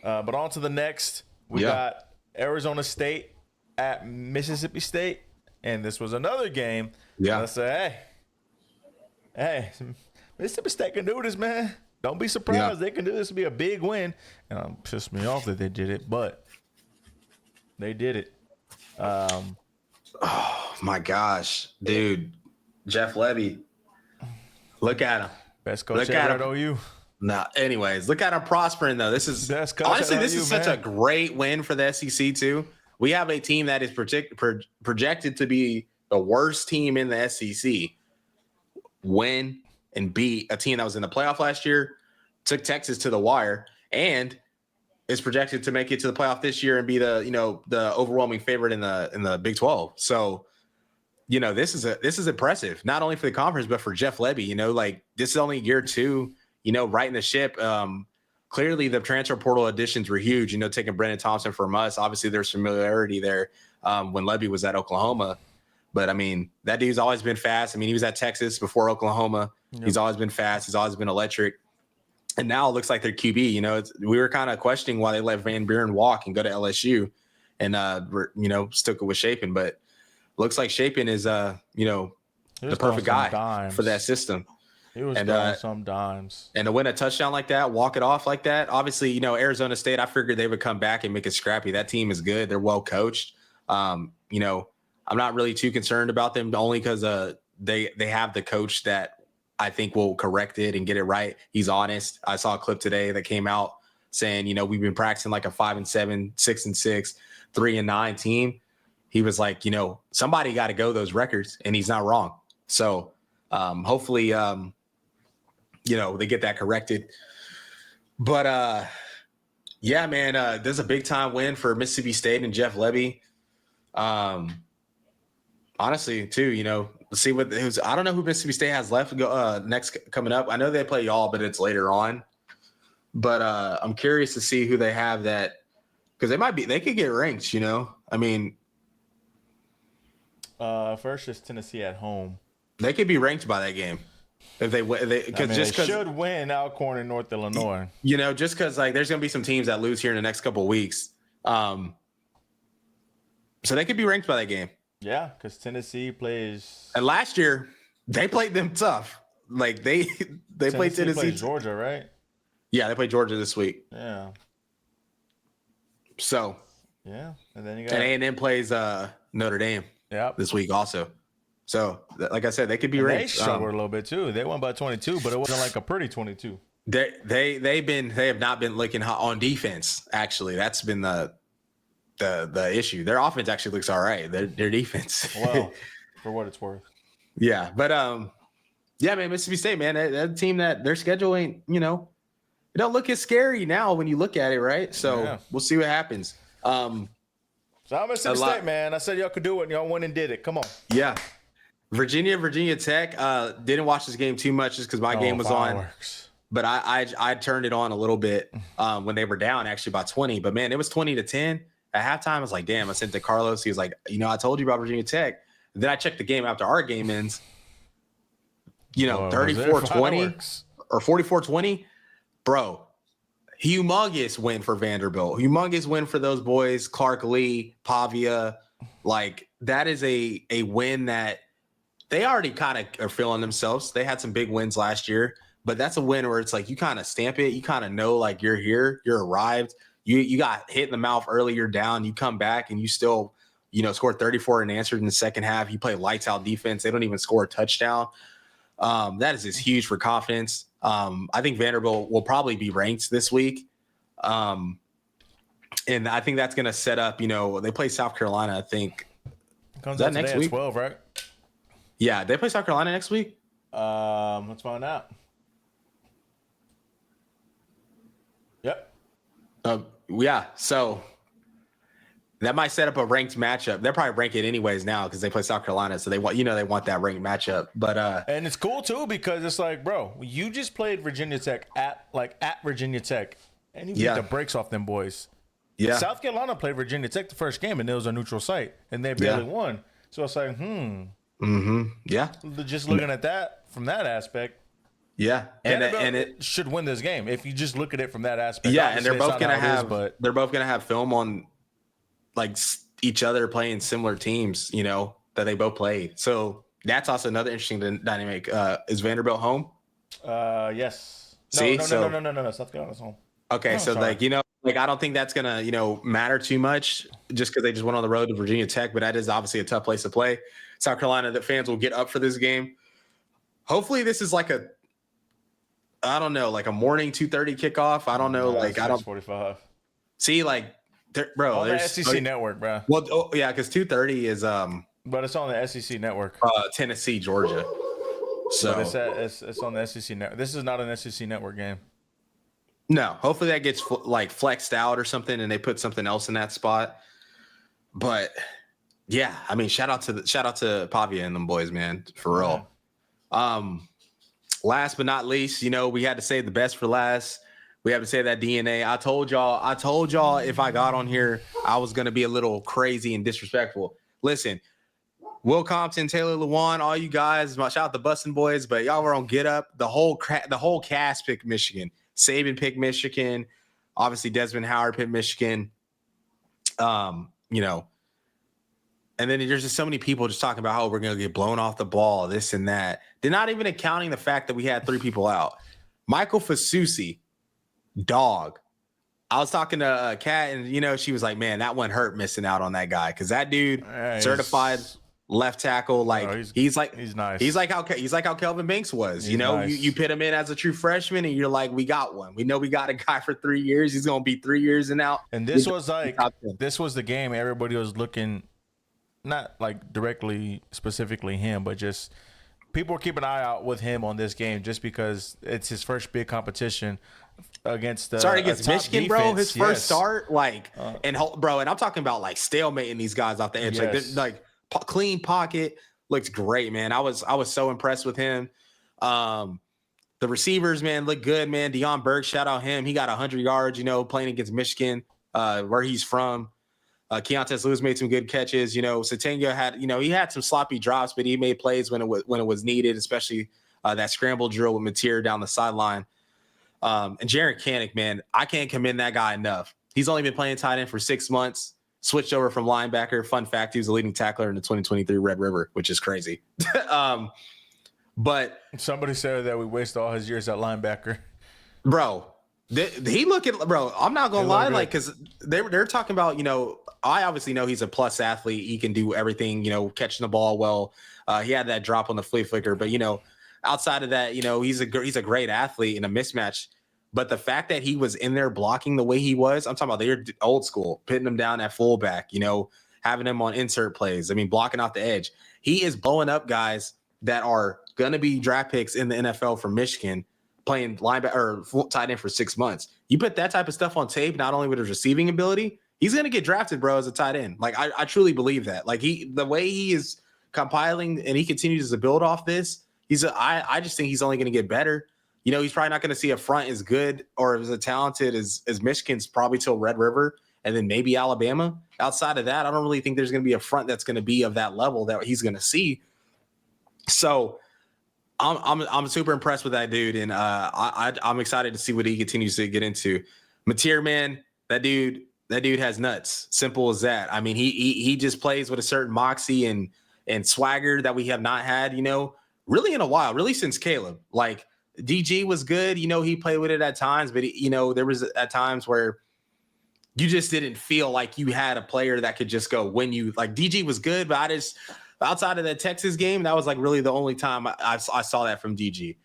But on to the next. We got Arizona State at Mississippi State. And this was another game. Yeah. I said, hey, Mississippi State can do this, man. Don't be surprised. They can do this to be a big win. And it pissed me off that they did it, but they did it. Oh, my gosh. Dude, Jeff Levy. Look at him. Best coach ever at OU. Nah, anyways, look at him prospering, though. This is honestly, this is such a great win for the SEC, too. We have a team that is projected to be the worst team in the SEC. Win and beat a team that was in the playoff last year, took Texas to the wire, and is projected to make it to the playoff this year and be the overwhelming favorite in the Big 12. So, this is impressive, not only for the conference, but for Jeff Lebby. Like, this is only year 2, righting the ship. Clearly the transfer portal additions were huge, taking Brennan Thompson from us. Obviously there's familiarity there when Lebby was at Oklahoma. But, I mean, that dude's always been fast. I mean, he was at Texas before Oklahoma. Yep. He's always been fast. He's always been electric. And now it looks like their QB. We were kind of questioning why they let Van Buren walk and go to LSU and, stuck with Shapen. But looks like Shapen is, the perfect guy for that system. He was throwing some dimes. And to win a touchdown like that, walk it off like that. Obviously, Arizona State, I figured they would come back and make it scrappy. That team is good. They're well coached. I'm not really too concerned about them, only because they have the coach that I think will correct it and get it right. He's honest. I saw a clip today that came out saying, we've been practicing like a 5-7, 6-6, 3-9 team. He was like, somebody got to go those records, and he's not wrong. So hopefully, they get that corrected. But yeah, man, there's a big time win for Mississippi State and Jeff Lebby. Honestly, too, let's see I don't know who Mississippi State has left next coming up. I know they play y'all, but it's later on. But I'm curious to see who they have because they could get ranked. I mean, first is Tennessee at home. They could be ranked by that game if they should win Alcorn in North Illinois. Just because there's gonna be some teams that lose here in the next couple of weeks. So they could be ranked by that game. Yeah, because Tennessee plays. And last year they played them tough. Like they played Tennessee. Plays Georgia, right? Yeah, they played Georgia this week. Yeah. So. Yeah, and then you got A&M plays Notre Dame. Yeah. This week also. So, like I said, they could be ranked. They struggled a little bit too. They won by 22, but it wasn't like a pretty 22. They have not been looking hot on defense. Actually, that's been the issue. Their offense actually looks all right. Their defense. Well, for what it's worth. Yeah, but yeah, man, Mississippi State, man, that team that their schedule ain't, it don't look as scary now when you look at it, right? So We'll see what happens. So I'm Mississippi State, man. I said y'all could do it, and y'all went and did it. Come on. Yeah. Virginia Tech. Didn't watch this game too much just because my game was fireworks. On. But I turned it on a little bit when they were down actually by 20. But man, it was 20-10 at halftime. I was like, damn. I sent to Carlos. He was like, I told you about Virginia Tech. And then I checked the game after our game ends. 34-20 or 44-20, bro. Humongous win for Vanderbilt. Humongous win for those boys. Clark Lee, Pavia. Like that is a win that they already kind of are feeling themselves. They had some big wins last year, but that's a win where it's like you kind of stamp it. You kind of know like you're here, you're arrived. You got hit in the mouth early, you're down. You come back and you still, score 34 and answered in the second half. You play lights out defense. They don't even score a touchdown. That is just huge for confidence. I think Vanderbilt will probably be ranked this week. And I think that's going to set up, they play South Carolina, I think. Comes that next week? 12, right? Yeah. They play South Carolina next week? Let's find out. Yep. Yeah. So that might set up a ranked matchup. They'll probably rank it anyways now because they play South Carolina. So they want, they want that ranked matchup. But and it's cool too because it's like, bro, you just played Virginia Tech at Virginia Tech, and you beat the brakes off them boys. Yeah. South Carolina played Virginia Tech the first game, and it was a neutral site, and they barely won. So it's like, Yeah. Just looking at that from that aspect. Yeah, and it should win this game if you just look at it from that aspect. Yeah, and they're both gonna have film on like each other playing similar teams, that they both played. So that's also another interesting dynamic. Is Vanderbilt home? Yes. No. South Carolina's home. Okay, so sorry. I don't think that's gonna matter too much just because they just went on the road to Virginia Tech, but that is obviously a tough place to play. South Carolina, the fans will get up for this game. Hopefully, this is like a morning 2:30 kickoff. I don't know, 6:45. See, bro, on the SEC network, bro. Well, yeah, because 2:30 is but it's on the SEC network. Tennessee, Georgia. So But it's on the SEC network. This is not an SEC network game. no, hopefully that gets like flexed out or something, and they put something else in that spot. But yeah, I mean, shout out to Pavia and them boys, man, for real. Last but not least, we had to save the best for last. We have to say that DNA. I told y'all if I got on here, I was gonna be a little crazy and disrespectful. Listen, Will Compton, Taylor Lewan, all you guys, shout out the Bustin' Boys, but y'all were on Get Up. The whole cast picked Michigan. Saban picked Michigan. Obviously, Desmond Howard picked Michigan. And then there's just so many people just talking about how we're going to get blown off the ball, this and that. They're not even accounting the fact that we had 3 people out. Michael Fasusi, dog. I was talking to Kat, and, she was like, man, that one hurt missing out on that guy because that dude, certified left tackle, like he's nice. He's like how Kelvin Banks was. Nice. You put him in as a true freshman, and you're like, we got one. We know we got a guy for 3 years. He's going to be 3 years and out. And this was the game everybody was looking. Not like directly, specifically him, but just people were keeping an eye out with him on this game just because it's his first big competition against against Michigan, defense. Bro. His first start, and I'm talking about like stalemating these guys off the edge, like clean pocket, looks great, man. I was so impressed with him. The receivers, man, look good, man. Deion Burke, shout out him. He got 100 yards, playing against Michigan, where he's from. Keontae Lewis made some good catches. Satenga had, he had some sloppy drops, but he made plays when it was needed, especially that scramble drill with Mateer down the sideline. And Jaron Kanik, man, I can't commend that guy enough. He's only been playing tight end for 6 months, switched over from linebacker. Fun fact, he was the leading tackler in the 2023 Red River, which is crazy. But somebody said that we wasted all his years at linebacker. Bro, he bro, I'm not going to lie, because they're talking about, I obviously know he's a plus athlete. He can do everything, catching the ball well. He had that drop on the flea flicker, but, outside of that, he's a great athlete in a mismatch. But the fact that he was in there blocking the way he was, I'm talking about they're old school, pitting him down at fullback, having him on insert plays. I mean, blocking off the edge. He is blowing up guys that are going to be draft picks in the NFL from Michigan, playing linebacker or tight end for 6 months. You put that type of stuff on tape, not only with his receiving ability, he's going to get drafted, bro, as a tight end. Like, I truly believe that. Like, the way he is compiling and he continues to build off this, I just think he's only going to get better. He's probably not going to see a front as good or as talented as Michigan's probably till Red River and then maybe Alabama. Outside of that, I don't really think there's going to be a front that's going to be of that level that he's going to see. So I'm super impressed with that dude, and I'm excited to see what he continues to get into. Mateer, man, that dude has nuts. Simple as that. I mean, he just plays with a certain moxie and swagger that we have not had, really in a while, really since Caleb. Like, DG was good, he played with it at times, but there was at times where you just didn't feel like you had a player that could just go win you. Like, DG was good, but outside of that Texas game, that was like really the only time I saw that from DG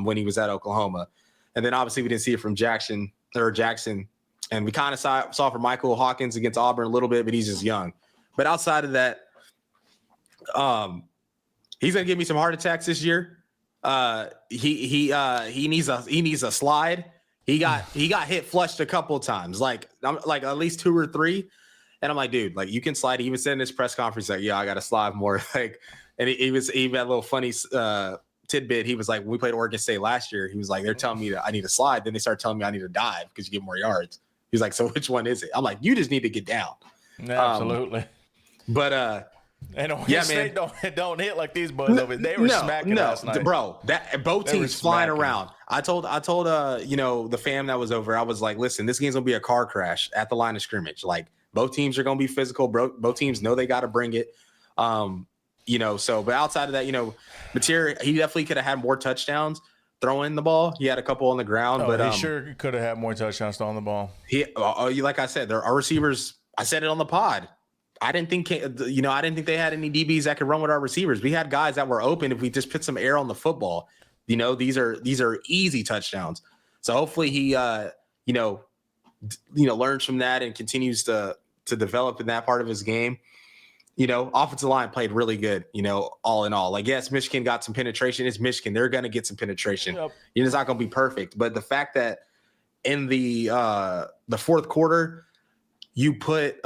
when he was at Oklahoma. And then obviously we didn't see it from Jackson. And we kind of saw from Michael Hawkins against Auburn a little bit, but he's just young. But outside of that, he's going to give me some heart attacks this year. He needs a slide. He got hit flushed a couple of times, like at least 2 or 3. And I'm like, dude, like, you can slide. He even said in his press conference, like, yeah, I got to slide more. Like, and he had a little funny tidbit. He was like, when we played Oregon State last year, he was like, they're telling me that I need to slide. Then they started telling me I need to dive because you get more yards. He's like, so which one is it? I'm like, you just need to get down. Yeah, absolutely. And Oregon State don't hit like these boys over. They were smacking last night. Bro, both teams flying around. I told the fam that was over, I was like, listen, this game's gonna be a car crash at the line of scrimmage. Like, both teams are gonna be physical. Both teams know they got to bring it. So, but outside of that, Mateer, he definitely could have had more touchdowns throwing the ball. He had a couple on the ground, but he sure could have had more touchdowns throwing the ball. Like I said, our receivers. I said it on the pod. I didn't think they had any DBs that could run with our receivers. We had guys that were open if we just put some air on the football. These are easy touchdowns. So hopefully he learns from that and continues to develop in that part of his game. offensive line played really good, all in all. Like, yes, Michigan got some penetration. It's Michigan. They're going to get some penetration. Yep. It's not going to be perfect. But the fact that in the fourth quarter, you put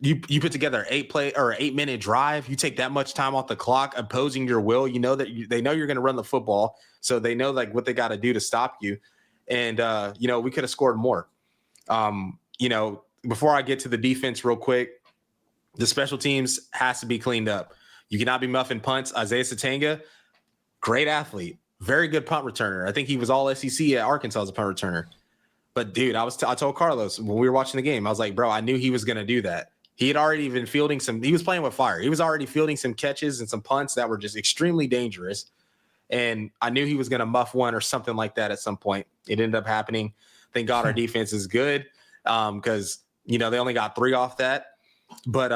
you put together 8-minute drive. You take that much time off the clock, opposing your will. They know you're going to run the football, so they know like what they got to do to stop you. And we could have scored more. Before I get to the defense, real quick, the special teams has to be cleaned up. You cannot be muffing punts. Isaiah Satanga, great athlete, very good punt returner. I think he was all SEC at Arkansas as a punt returner. But dude, I told Carlos when we were watching the game, I was like, bro, I knew he was going to do that. He had already been fielding he was playing with fire. He was already fielding some catches and some punts that were just extremely dangerous. And I knew he was going to muff one or something like that at some point. It ended up happening. Thank God our defense is good because, they only got 3 off that. But,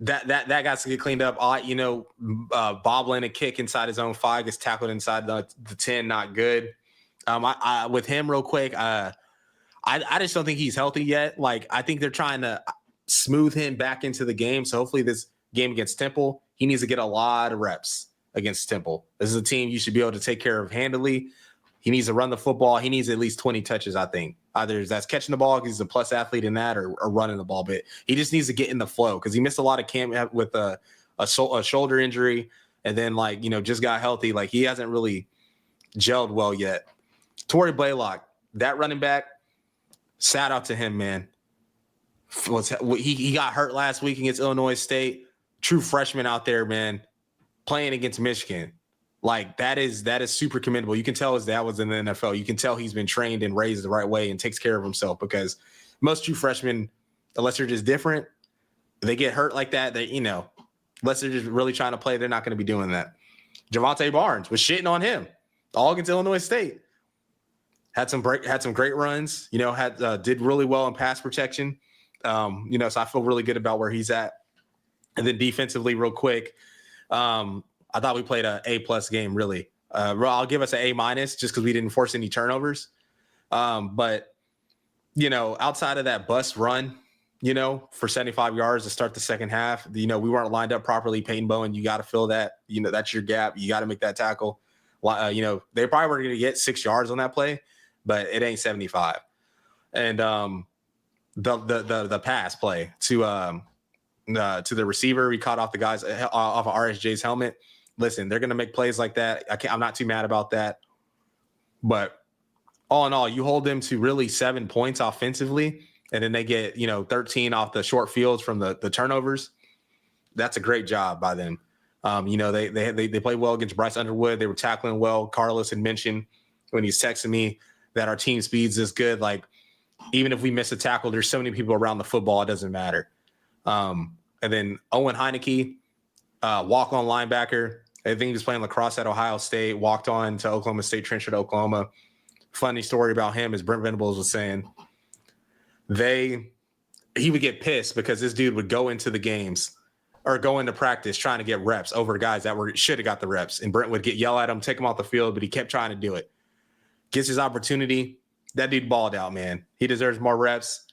that got to get cleaned up. Bobbling a kick inside his own 5, gets tackled inside the 10, not good. With him real quick, I just don't think he's healthy yet. Like, I think they're trying to smooth him back into the game. So hopefully this game against Temple, he needs to get a lot of reps against Temple. This is a team you should be able to take care of handily. He needs to run the football. He needs at least 20 touches, I think. Either that's catching the ball because he's a plus athlete in that or running the ball. But he just needs to get in the flow because he missed a lot of camp with a shoulder injury and then, just got healthy. Like, he hasn't really gelled well yet. Torrey Blaylock, that running back, shout out to him, man. He got hurt last week against Illinois State. True freshman out there, man, playing against Michigan. Like, that is super commendable. You can tell his dad was in the NFL. You can tell he's been trained and raised the right way and takes care of himself because most true freshmen, unless they're just different, they get hurt like that. Unless they're just really trying to play, they're not going to be doing that. Javante Barnes was shitting on him all against Illinois State. Had some great runs, did really well in pass protection. So I feel really good about where he's at. And then defensively, real quick, I thought we played a A+ game, really. I'll give us an A- just because we didn't force any turnovers. But outside of that bust run, for 75 yards to start the second half, we weren't lined up properly. Peyton Bowen, you got to fill that. That's your gap. You got to make that tackle. They probably were going to get 6 yards on that play, but it ain't 75. And the pass play to the receiver, he caught off the guys off of RSJ's helmet. Listen, they're going to make plays like that. I'm not too mad about that. But all in all, you hold them to really 7 points offensively, and then they get 13 off the short fields from the turnovers. That's a great job by them. They played well against Bryce Underwood. They were tackling well. Carlos had mentioned when he's texting me that our team speed's is good. Like, even if we miss a tackle, there's so many people around the football, it doesn't matter. And then Owen Heineke, walk-on linebacker. I think he was playing lacrosse at Ohio State, walked on to Oklahoma State, transferred to Oklahoma. Funny story about him is Brent Venables was saying he would get pissed because this dude would go into the games or go into practice trying to get reps over guys that should have got the reps. And Brent would yell at him, take him off the field, but he kept trying to do it. Gets his opportunity. That dude balled out, man. He deserves more reps.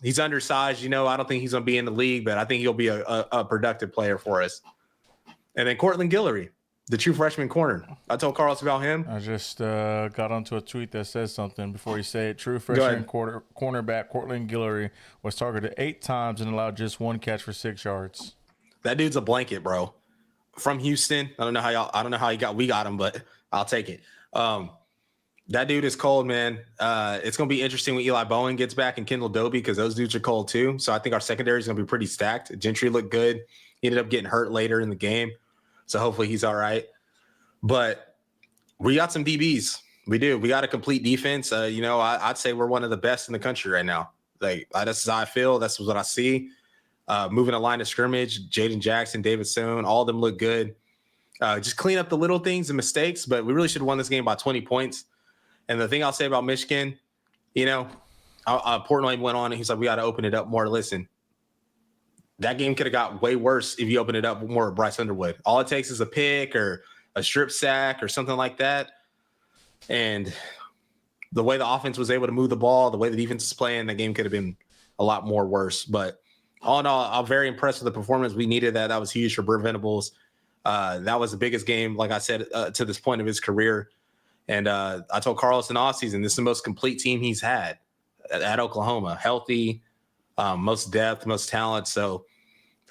He's undersized. I don't think he's going to be in the league, but I think he'll be a productive player for us. And then Cortland Guillory, the true freshman corner. I told Carlos about him. I just got onto a tweet that says something before you say it. True freshman cornerback Cortland Guillory was targeted 8 times and allowed just 1 catch for 6 yards. That dude's a blanket, bro. From Houston. I don't know how we got him, but I'll take it. That dude is cold, man. It's going to be interesting when Eli Bowen gets back and Kendall Doby because those dudes are cold too. So I think our secondary is going to be pretty stacked. Gentry looked good. He ended up getting hurt later in the game. So hopefully he's all right. But we got some DBs. We do. We got a complete defense. I'd say we're one of the best in the country right now. Like, that's how I feel. That's what I see. Moving a line of scrimmage, Jaden Jackson, David Soon, all of them look good. Just clean up the little things and mistakes, but we really should have won this game by 20 points. And the thing I'll say about Michigan, Portnoy went on and he's like, we got to open it up more. Listen, that game could have got way worse if you open it up more with Bryce Underwood. All it takes is a pick or a strip sack or something like that. And the way the offense was able to move the ball, the way the defense is playing, the game could have been a lot more worse. But all in all, I'm very impressed with the performance. We needed that. That was huge for Brent Venables. That was the biggest game, like I said, to this point of his career. And I told Carlos in offseason, this is the most complete team he's had at Oklahoma. Healthy, most depth, most talent. So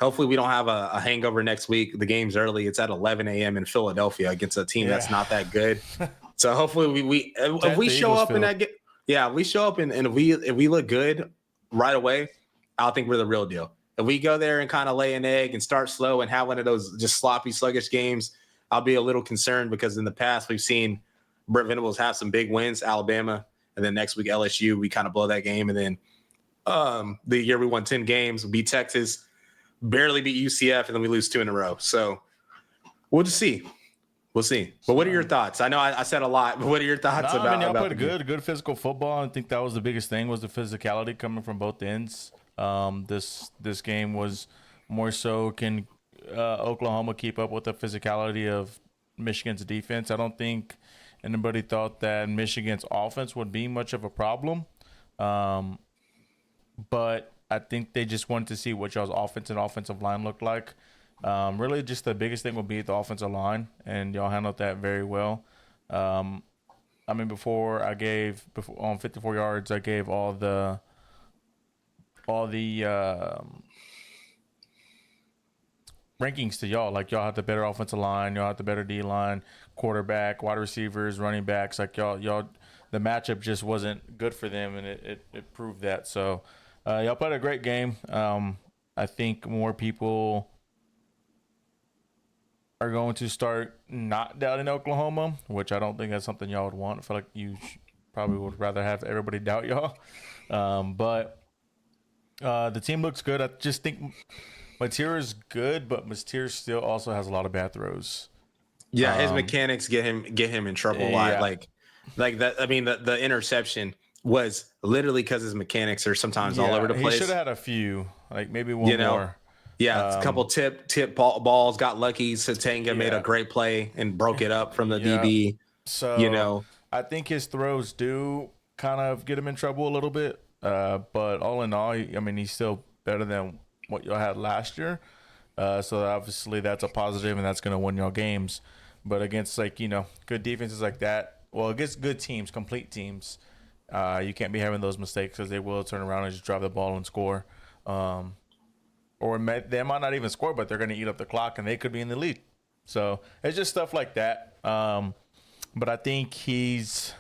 hopefully we don't have a hangover next week. The game's early. It's at 11 a.m. in Philadelphia against a team that's not that good. So hopefully if we show up in that game, if we show up and if we look good right away, I think we're the real deal. If we go there and kind of lay an egg and start slow and have one of those just sloppy, sluggish games, I'll be a little concerned because in the past we've seen Brent Venables have some big wins, Alabama, and then next week LSU, we kind of blow that game. And then the year we won 10 games, we beat Texas, barely beat UCF, and then we lose 2 in a row. So we'll just see. We'll see. But what are your thoughts? I know I said a lot, but what are your thoughts about? I mean, y'all played good physical football. I think that was the biggest thing, was the physicality coming from both ends. This game was more so, can Oklahoma keep up with the physicality of Michigan's defense? I don't think anybody thought that Michigan's offense would be much of a problem. But I think they just wanted to see what y'all's offense and offensive line looked like. Really, just the biggest thing would be the offensive line, and y'all handled that very well. I mean, before on 54 yards, I gave all the rankings to y'all. Like, y'all had the better offensive line, y'all had the better D line, quarterback, wide receivers, running backs. Like y'all, the matchup just wasn't good for them, and it proved that. So y'all played a great game. I think more people are going to start not doubting Oklahoma, which I don't think that's something y'all would want. I feel like you probably would rather have everybody doubt y'all. But the team looks good. I just think Mateer's good, but Mateer still also has a lot of bad throws. Yeah, his mechanics get him in trouble a lot. Like that. I mean, the interception was literally because his mechanics are sometimes all over the place. He should have had a few, like maybe one more. Yeah, a couple tip balls, got lucky. Satanga made a great play and broke it up from the DB. So I think his throws do kind of get him in trouble a little bit. But all in all, I mean, he's still better than what y'all had last year. So obviously that's a positive, and that's going to win y'all games. But against, like, good defenses like that, well, against good teams, complete teams, you can't be having those mistakes, because they will turn around and just drive the ball and score. Or they might not even score, but they're going to eat up the clock, and they could be in the lead. So it's just stuff like that. But I think he's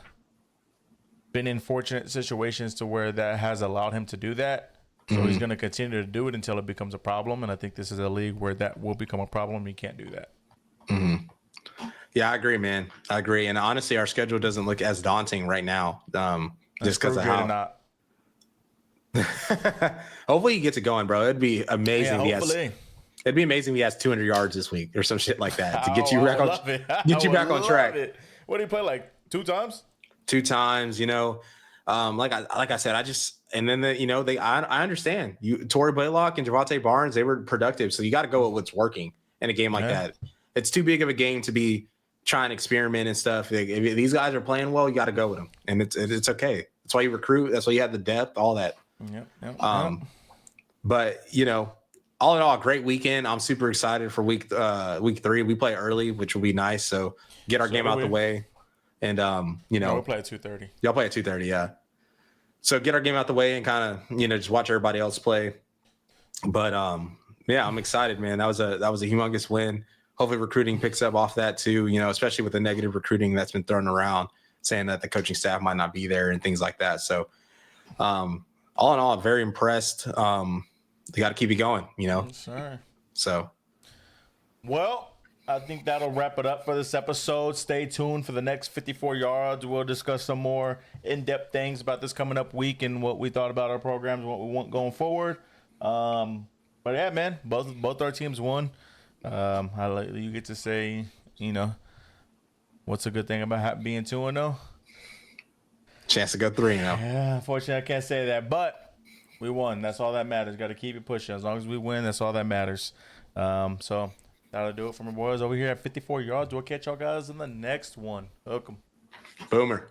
been in fortunate situations to where that has allowed him to do that. So he's going to continue to do it until it becomes a problem. And I think this is a league where that will become a problem. You can't do that. Mm-hmm. Yeah, I agree, man. I agree. And honestly, our schedule doesn't look as daunting right now. Just because of how. Hopefully he gets it going, bro. It'd be amazing. Yeah, hopefully. It'd be amazing if he has 200 yards this week or some shit like that to get you back on track. What did he play, like 2 times? 2 times, like I said, I understand Torrey Blaylock and Javonte Barnes, they were productive. So you got to go with what's working in a game like that. It's too big of a game to be trying to experiment and stuff. If these guys are playing well, you got to go with them, and it's okay. That's why you recruit. That's why you have the depth, all that. Yep. But all in all, great weekend. I'm super excited for week 3. We play early, which will be nice. So get our game out the way, and we play at 2:30. Y'all play at 2:30, yeah. So get our game out the way and kind of just watch everybody else play. But I'm excited, man. That was a humongous win. Hopefully recruiting picks up off that too. Especially with the negative recruiting that's been thrown around, saying that the coaching staff might not be there and things like that. So all in all, I'm very impressed. They got to keep it going, Sure. So, well, I think that'll wrap it up for this episode. Stay tuned for the next 54 yards. We'll discuss some more in-depth things about this coming up week and what we thought about our programs, what we want going forward. But yeah, man, both our teams won. You get to say, what's a good thing about being 2-0? Chance to go 3-0. Yeah, unfortunately, I can't say that, but we won. That's all that matters. Got to keep it pushing. As long as we win, that's all that matters. So that'll do it for my boys over here at 54 yards. We'll catch y'all guys in the next one. Welcome. Boomer.